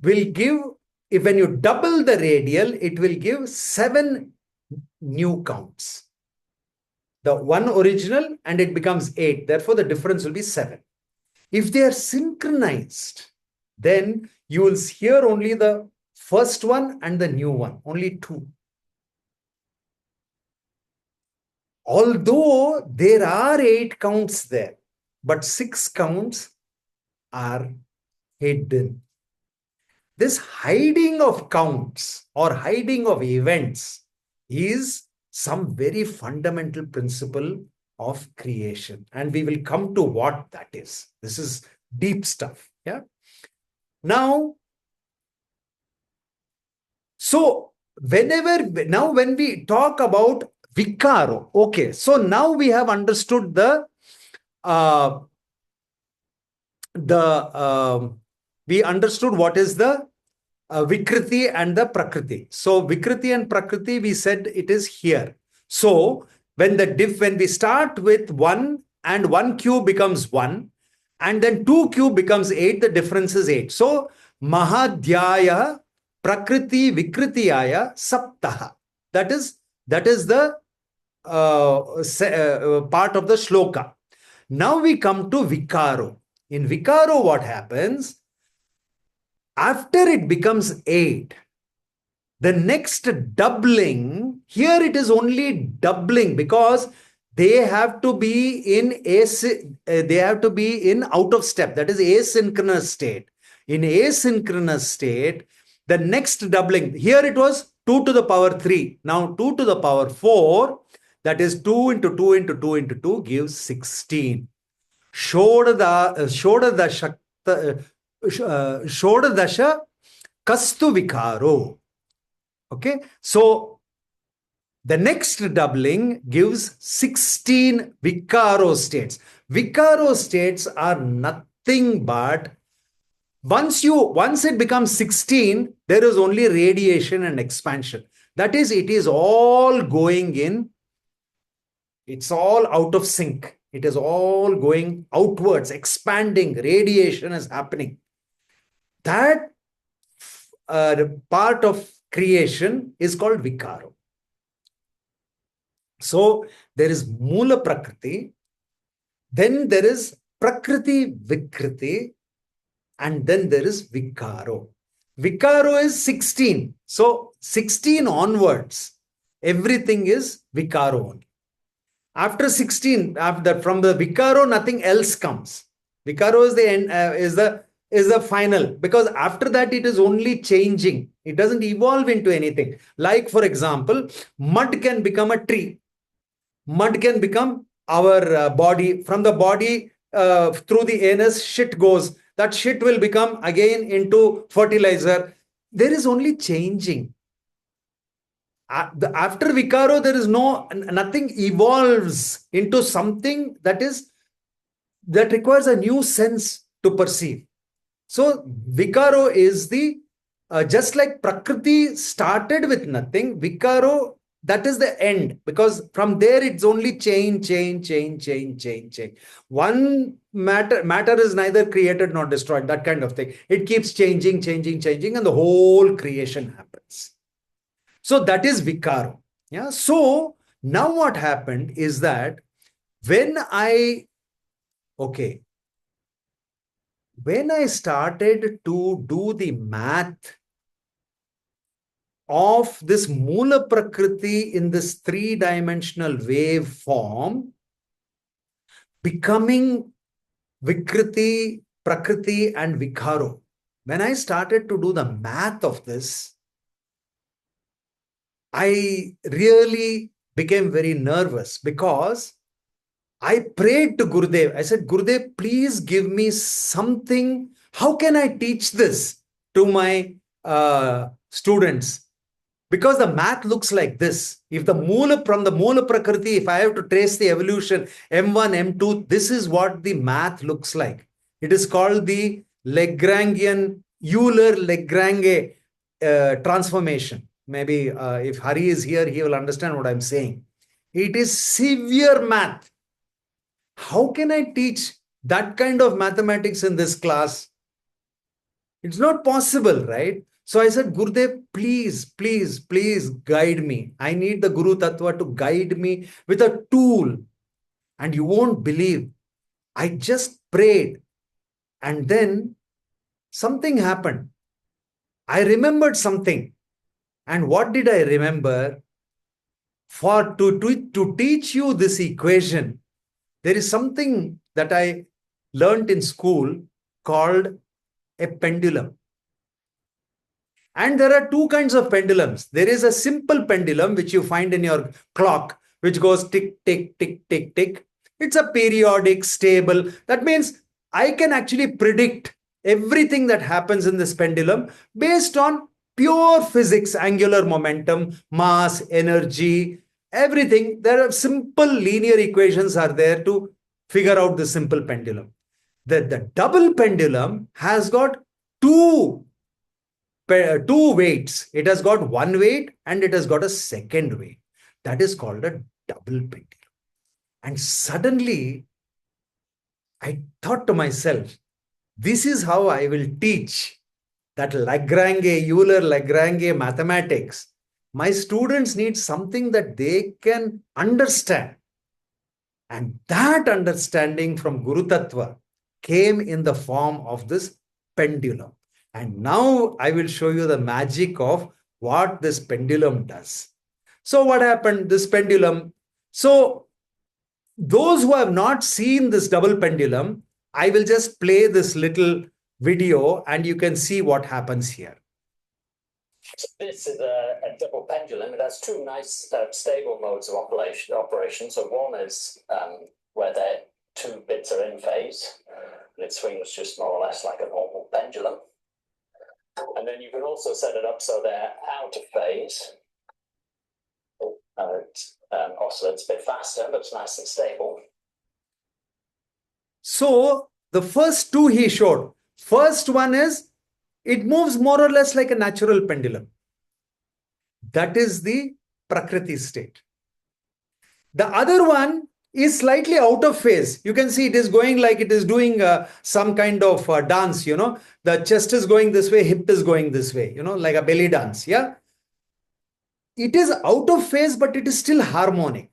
will give, if when you double the radial, it will give 7 new counts. The one original, and it becomes 8. Therefore, the difference will be 7. If they are synchronized, then you will hear only the first one and the new one, only 2. Although there are 8 counts there, but 6 counts are hidden. This hiding of counts or hiding of events is some very fundamental principle of creation. And we will come to what that is. This is deep stuff. Yeah. Now, so when we talk about vikaro, okay, so now we have understood we understood what is the Vikriti and the Prakriti. So Vikriti and Prakriti, we said it is here. So when we start with 1 and 1 cube becomes 1, and then 2 cube becomes 8, the difference is 8. So Mahadhyaya Prakriti Vikritiyaya Saptaha. That is the part of the Sloka. Now we come to Vikaro. In Vikaro, what happens? After it becomes 8, the next doubling, here it is only doubling, because they have to be in out of step, that is asynchronous state. In asynchronous state, the next doubling, here it was 2 to the power 3. Now 2 to the power 4, that is 2 into 2 into 2 into 2 gives 16. Shodadasha Kastu Vikaro. Okay, so The next doubling gives 16 Vicaro states. Vicaro states are nothing but once it becomes 16, there is only radiation and expansion. That is, it is all going in, it's all out of sync. It is all going outwards, expanding, radiation is happening. That part of creation is called Vikaro. So there is Moola Prakriti, then there is Prakriti Vikriti, and then there is Vikaro. Vikaro is 16. So 16 onwards, everything is Vikaro only. After 16, from the Vikaro, nothing else comes. Vikaro is the end, is the final, because after that it is only changing. It doesn't evolve into anything. Like, for example, mud can become a tree. Mud can become our body. From the body, through the anus, shit goes. That shit will become again into fertilizer. There is only changing. After Vikaro, there is nothing evolves into something that requires a new sense to perceive. So Vikaro is just like Prakriti started with nothing, Vikaro, that is the end, because from there it's only change. One matter is neither created nor destroyed, that kind of thing. It keeps changing, and the whole creation happens. So that is Vikaro. Yeah. So now what happened is that when I started to do the math of this Moola Prakriti in this three-dimensional wave form, becoming Vikriti, Prakriti, and Vikaro, when I started to do the math of this, I really became very nervous, because I prayed to Gurudev. I said, Gurudev, please give me something. How can I teach this to my students? Because the math looks like this. If from the Moola Prakriti, if I have to trace the evolution, M1, M2, this is what the math looks like. It is called the Lagrangian, Euler-Lagrange transformation. Maybe if Hari is here, he will understand what I'm saying. It is severe math. How can I teach that kind of mathematics in this class? It's not possible, right? So I said, Gurudev, please guide me. I need the Guru Tattva to guide me with a tool. And you won't believe, I just prayed, and then something happened. I remembered something. And what did I remember? To teach you this equation, there is something that I learned in school called a pendulum. And there are two kinds of pendulums. There is a simple pendulum, which you find in your clock, which goes tick, tick, tick, tick, tick. It's a periodic, stable. That means I can actually predict everything that happens in this pendulum based on pure physics, angular momentum, mass, energy, everything. There are simple linear equations are there to figure out the simple pendulum. The double pendulum has got two weights. It has got one weight and it has got a second weight. That is called a double pendulum. And suddenly, I thought to myself, this is how I will teach that Euler-Lagrange mathematics. My students need something that they can understand. And that understanding from Guru Tattva came in the form of this pendulum. And now I will show you the magic of what this pendulum does. So what happened? This pendulum. So those who have not seen this double pendulum, I will just play this little video and you can see what happens here. This is a double pendulum. It has two nice stable modes of operation. So one is where the two bits are in phase, and it swings just more or less like a normal pendulum. And then you can also set it up so they're out of phase. and it oscillates a bit faster, but it's nice and stable. So the first two he showed. First one is it moves more or less like a natural pendulum. That is the Prakriti state. The other one is slightly out of phase. You can see it is going like it is doing some kind of dance, The chest is going this way, hip is going this way, like a belly dance, yeah? It is out of phase, but it is still harmonic.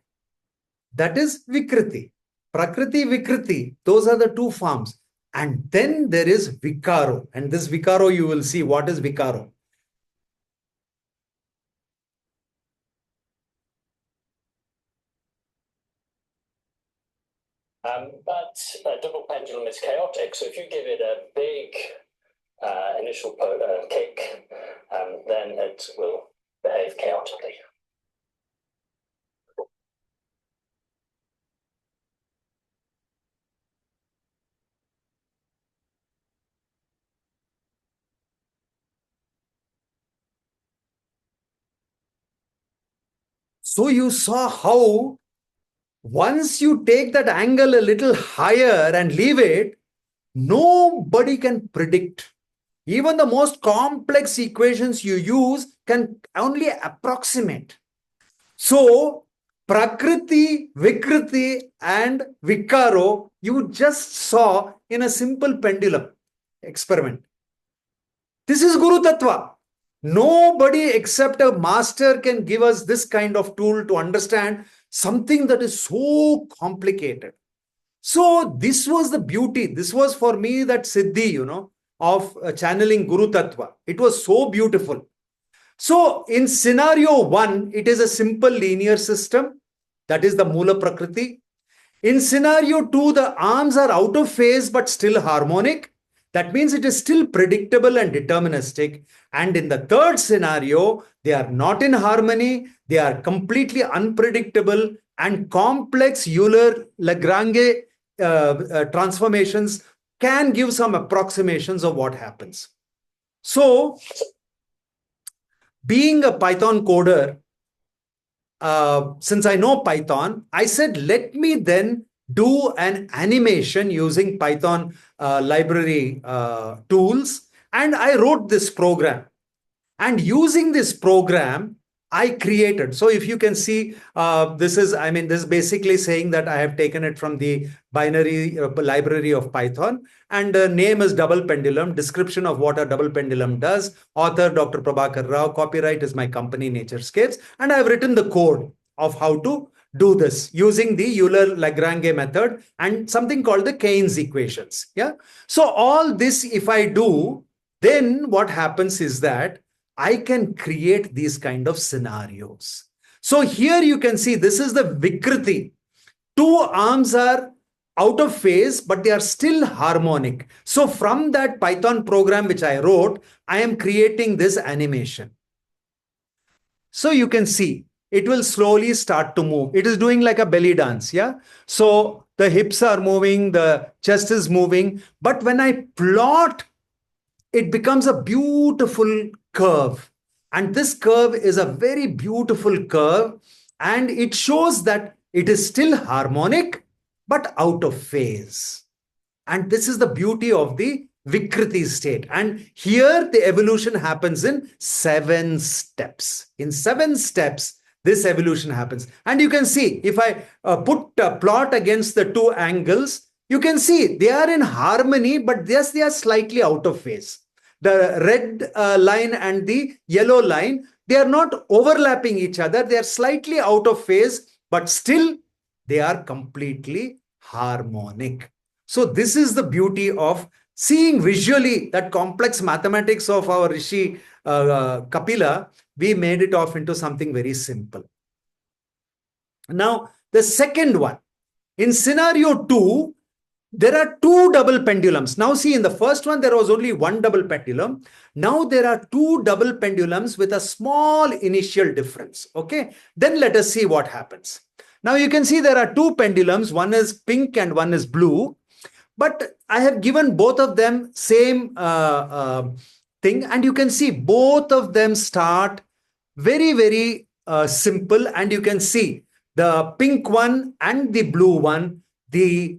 That is Vikriti. Prakriti, Vikriti, those are the two forms. And then there is Vikaro. And this Vikaro, you will see what is Vikaro. But a double pendulum is chaotic, so if you give it a big initial kick, then it will behave chaotically. So you saw how once you take that angle a little higher and leave it, nobody can predict. Even the most complex equations you use can only approximate. So, Prakriti, Vikriti, and Vikaro, you just saw in a simple pendulum experiment. This is Guru Tattva. Nobody except a master can give us this kind of tool to understand something that is so complicated. So this was the beauty. This was for me that siddhi, of channeling Guru Tattva. It was so beautiful. So in scenario 1, it is a simple linear system. That is the Moola Procriti. In scenario 2, the arms are out of phase but still harmonic. That means it is still predictable and deterministic. And in the third scenario, they are not in harmony. They are completely unpredictable and complex Euler-Lagrange transformations can give some approximations of what happens. So, being a Python coder, since I know Python, I said, let me then do an animation using Python library tools. And I wrote this program. And using this program, I created. So if you can see, this is basically saying that I have taken it from the binary library of Python. And the name is double pendulum, description of what a double pendulum does. Author, Dr. Prabhakar Rao. Copyright is my company, Naturescapes. And I've written the code of how to do this using the Euler-Lagrange method and something called the Keynes equations. Yeah. So all this, if I do, then what happens is that I can create these kind of scenarios. So here you can see this is the Vikriti. Two arms are out of phase, but they are still harmonic. So from that Python program which I wrote, I am creating this animation. So you can see it will slowly start to move. It is doing like a belly dance. Yeah. So the hips are moving, the chest is moving. But when I plot, it becomes a beautiful curve. And this curve is a very beautiful curve. And it shows that it is still harmonic, but out of phase. And this is the beauty of the Vikriti state. And here the evolution happens in 7 steps. In 7 steps, this evolution happens. And you can see, if I put a plot against the two angles, you can see they are in harmony, but yes, they are slightly out of phase. The red line and the yellow line, they are not overlapping each other. They are slightly out of phase, but still they are completely harmonic. So this is the beauty of seeing visually that complex mathematics of our Rishi Capila. We made it off into something very simple. Now, the second one, in scenario 2, there are 2 double pendulums. Now see, in the first one, there was only 1 double pendulum. Now there are 2 double pendulums with a small initial difference. Okay. Then let us see what happens. Now you can see there are 2 pendulums. One is pink and one is blue. But I have given both of them same thing. And you can see both of them start very, very simple, and you can see the pink one and the blue one, the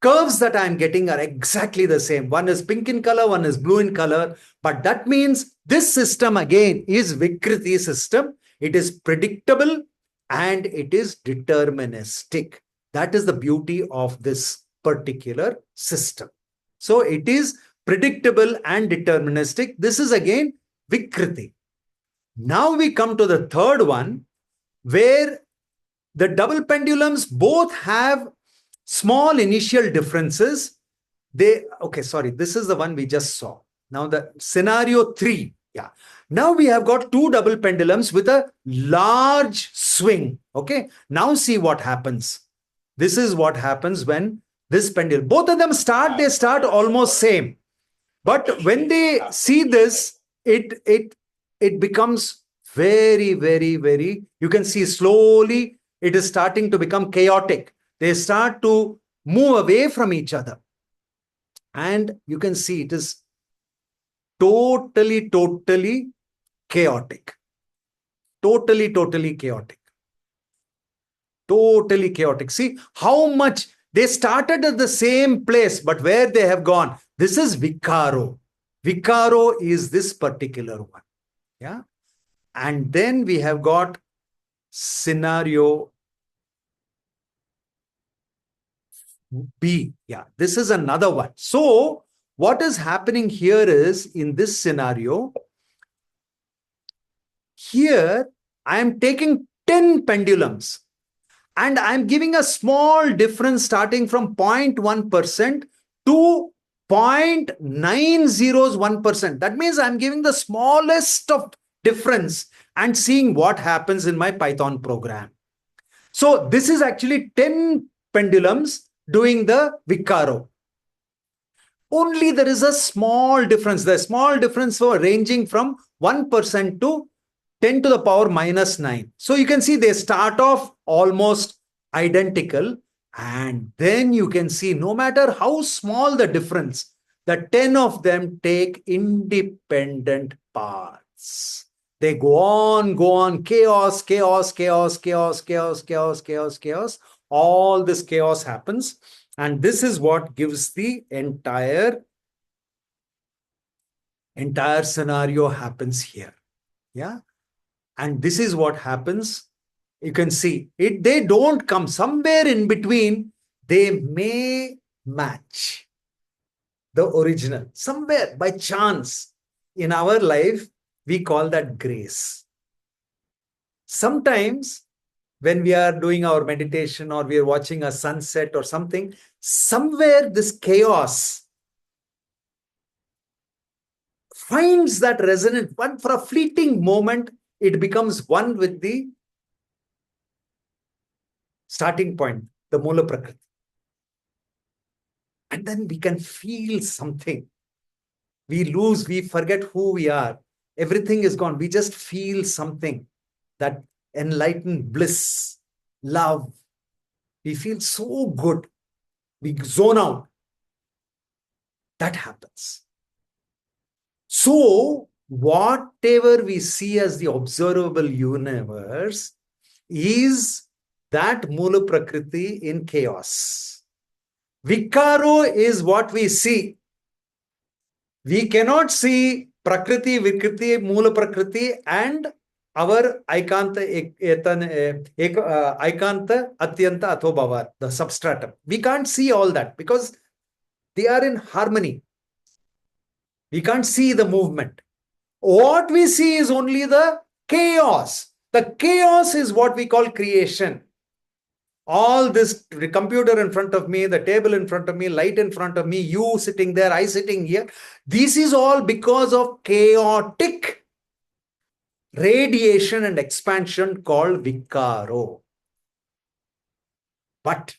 curves that I'm getting are exactly the same. One is pink in color, one is blue in color. But that means this system again is Vikriti system. It is predictable and it is deterministic. That is the beauty of this particular system. So it is predictable and deterministic. This is again Vikriti. Now we come to the third one, where the double pendulums both have small initial differences. This is the one we just saw. Now the scenario 3. Yeah. Now we have got two double pendulums with a large swing. Okay. Now see what happens. This is what happens when this pendulum, both of them they start almost same. But when they see this, it becomes very, very, very, you can see slowly it is starting to become chaotic. They start to move away from each other. And you can see it is totally, totally chaotic. Totally, totally chaotic. Totally chaotic. See how much they started at the same place, but where they have gone. This is Vikaro. Vikaro is this particular one. Yeah. And then we have got scenario B. Yeah, this is another one. So what is happening here is, in this scenario, here I am taking 10 pendulums and I am giving a small difference starting from 0.1% to 0.901%. That means I'm giving the smallest of difference and seeing what happens in my Python program. So this is actually 10 pendulums doing the Vikaro. Only there is a small difference. The small difference ranging from 1% to 10 to the power minus 9. So you can see they start off almost identical. And then you can see no matter how small the difference, the 10 of them take independent paths. They go on, chaos, chaos, chaos, chaos, chaos, chaos, chaos, chaos. All this chaos happens. And this is what gives the entire scenario happens here. Yeah. And this is what happens. You can see it. They don't come somewhere in between. They may match the original somewhere by chance. In our life, we call that grace. Sometimes when we are doing our meditation or we are watching a sunset or something, somewhere this chaos finds that resonant one for a fleeting moment. It becomes one with the starting point, the Moola Procriti. And then we can feel something. We forget who we are. Everything is gone. We just feel something, that enlightened bliss, love. We feel so good. We zone out. That happens. So whatever we see as the observable universe is that Moola Procriti in chaos. Vikaro is what we see. We cannot see Prakriti, Vikriti, Moola Procriti and our Aikanta, Aikanta, Atyanta, Athobhavar, the substratum. We can't see all that because they are in harmony. We can't see the movement. What we see is only the chaos. The chaos is what we call creation. All this computer in front of me, the table in front of me, light in front of me, you sitting there, I sitting here. This is all because of chaotic radiation and expansion called Vikaro. But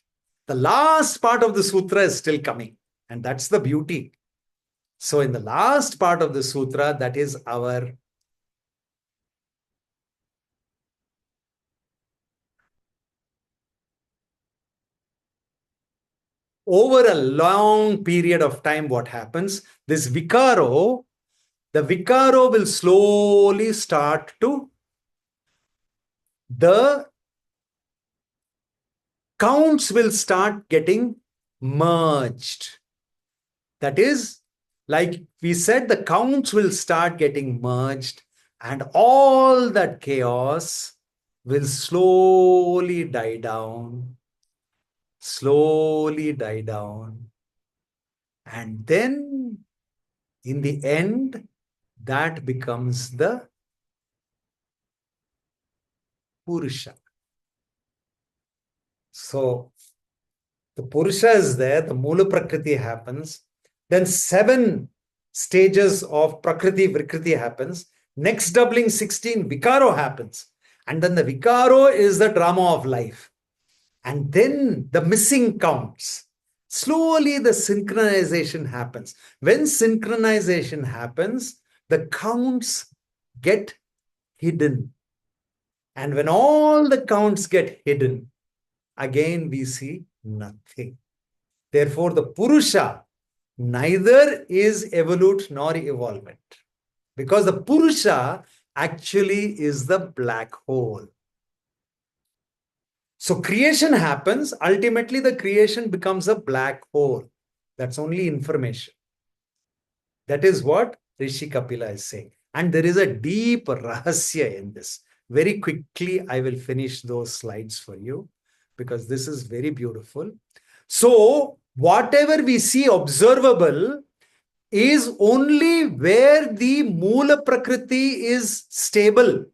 the last part of the sutra is still coming. And that's the beauty. So in the last part of the sutra, that is our over a long period of time, what happens? This Vikaro the Vikaro will slowly start to, the counts will start getting merged. That is, like we said, the counts will start getting merged and all that chaos will slowly die down, slowly die down. And then in the end, that becomes the Purusha. So the Purusha is there, the Moola Procriti happens, then 7 stages of Prakriti Vikriti happens, next doubling 16, Vikaro happens, and then the Vikaro is the drama of life, and then the missing counts. Slowly the synchronization happens. When synchronization happens, the counts get hidden, and when all the counts get hidden, again we see nothing. Therefore, the Purusha neither is evolute nor evolvement, because the Purusha actually is the black hole. So creation happens, ultimately the creation becomes a black hole. That's only information. That is what Rishi Capila is saying. And there is a deep rahasya in this. Very quickly, I will finish those slides for you because this is very beautiful. So, whatever we see observable is only where the Moola Prakriti is stable.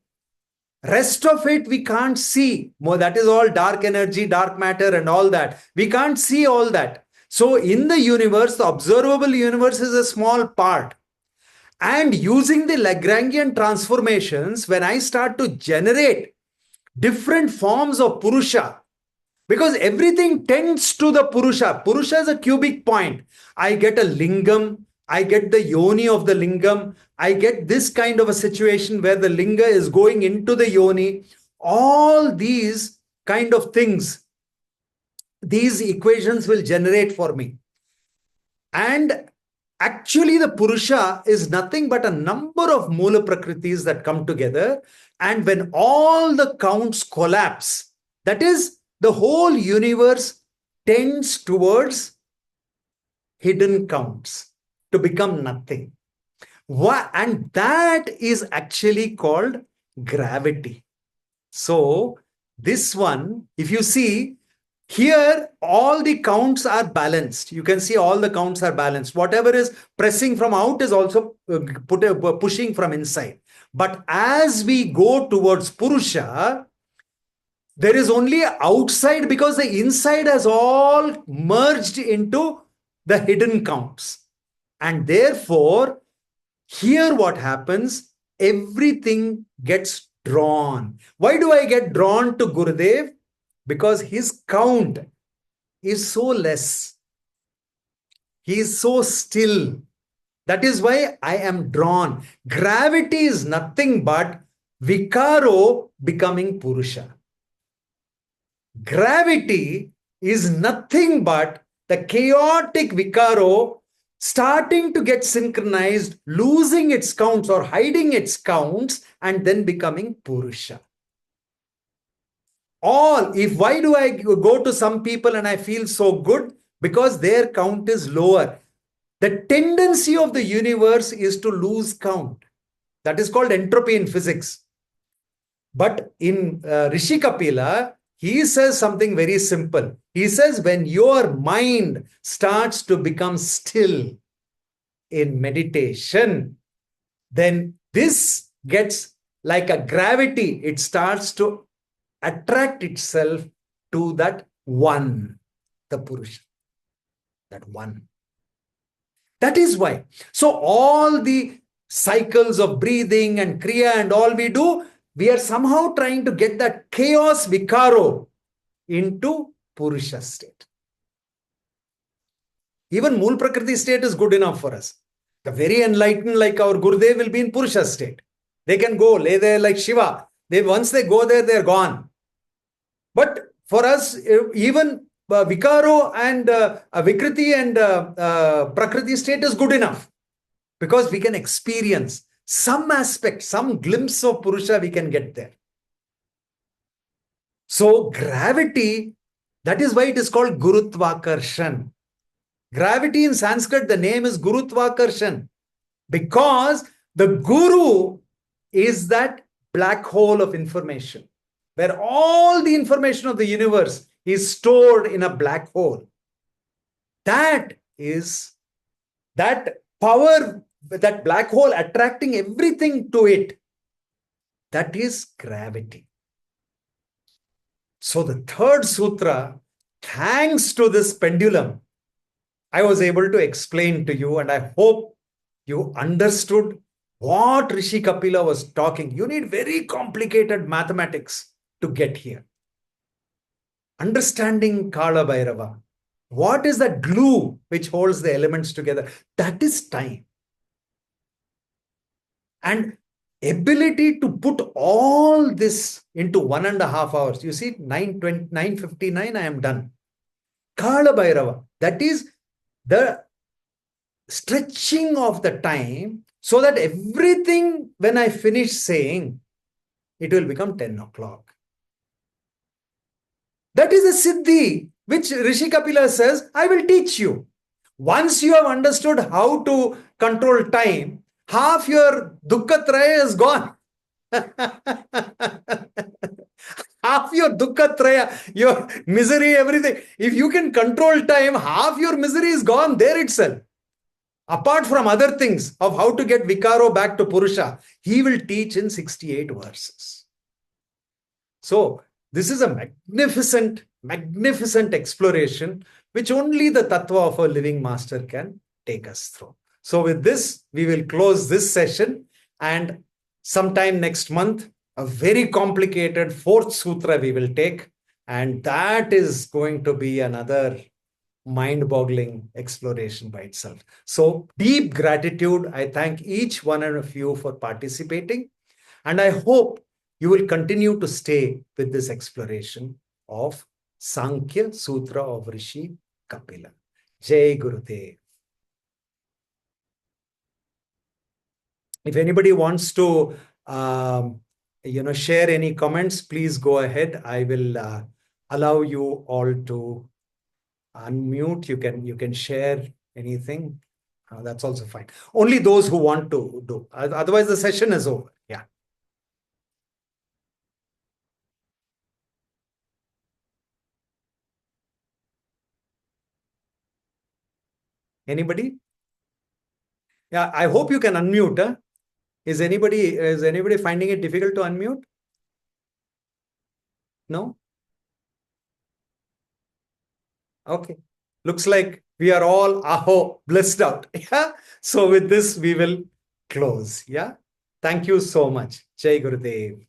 Rest of it we can't see. That is all dark energy, dark matter and all that. We can't see all that. So in the universe, the observable universe is a small part. And using the Lagrangian transformations, when I start to generate different forms of Purusha, because everything tends to the Purusha. Purusha is a cubic point. I get a lingam, I get the yoni of the lingam, I get this kind of a situation where the linga is going into the yoni. All these kind of things, these equations will generate for me. And actually the Purusha is nothing but a number of Moola Prakritis that come together. And when all the counts collapse, that is, the whole universe tends towards hidden counts to become nothing. And that is actually called gravity. So this one, if you see, here all the counts are balanced. You can see all the counts are balanced. Whatever is pressing from out is also pushing from inside. But as we go towards Purusha, there is only outside because the inside has all merged into the hidden counts. And therefore, here what happens, everything gets drawn. Why do I get drawn to Gurudev? Because his count is so less. He is so still. That is why I am drawn. Gravity is nothing but Vikaro becoming Purusha. Gravity is nothing but the chaotic Vikaro starting to get synchronized, losing its counts or hiding its counts, and then becoming Purusha. Why do I go to some people and I feel so good? Because their count is lower. The tendency of the universe is to lose count. That is called entropy in physics. But in Rishi Capila, he says something very simple. He says, when your mind starts to become still in meditation, then this gets like a gravity. It starts to attract itself to that one, the Purusha, that one. That is why. So all the cycles of breathing and Kriya and all we do, we are somehow trying to get that chaos Vikaro into Purusha state. Even Moola Procriti state is good enough for us. The very enlightened like our Gurudev will be in Purusha state. They can go, lay there like Shiva. Once they go there, they're gone. But for us, even Vikaro and Vikriti and Prakriti state is good enough. because we can experience some aspect, some glimpse of Purusha we can get there. So gravity, that is why it is called Gurutvakarshan. Gravity in Sanskrit, the name is Gurutvakarshan, because the Guru is that black hole of information, where all the information of the universe is stored in a black hole. That is that power, that black hole attracting everything to it. That is gravity. So the third sutra, thanks to this pendulum, I was able to explain to you, and I hope you understood what Rishi Capila was talking. You need very complicated mathematics to get here. Understanding Kala Bhairava. What is that glue which holds the elements together? That is time. And ability to put all this into 1.5 hours. You see, 9:59, I am done. Kala Bhairava. That is the stretching of the time so that everything, when I finish saying, it will become 10 o'clock. That is a siddhi which Rishi Capila says, I will teach you. Once you have understood how to control time, half your dukkhatraya is gone. Half your dukkhatraya, your misery, everything. If you can control time, half your misery is gone there itself. Apart from other things of how to get Vikaro back to Purusha, he will teach in 68 verses. So, this is a magnificent, magnificent exploration which only the Tattva of a living master can take us through. So, with this, we will close this session, and sometime next month, a very complicated fourth sutra we will take, and that is going to be another mind-boggling exploration by itself. So, deep gratitude. I thank each one of you for participating, and I hope you will continue to stay with this exploration of Sankhya Sutra of Rishi Kapila. Jai Gurudev. If anybody wants to share any comments, please go ahead. I will allow you all to unmute. You can share anything. That's also fine. Only those who want to do. Otherwise, the session is over. Yeah. Anybody? Yeah, I hope you can unmute. Huh? Is anybody finding it difficult to unmute? No? Okay. Looks like we are all blissed out. Yeah. So with this, we will close. Yeah. Thank you so much. Jai Gurudev.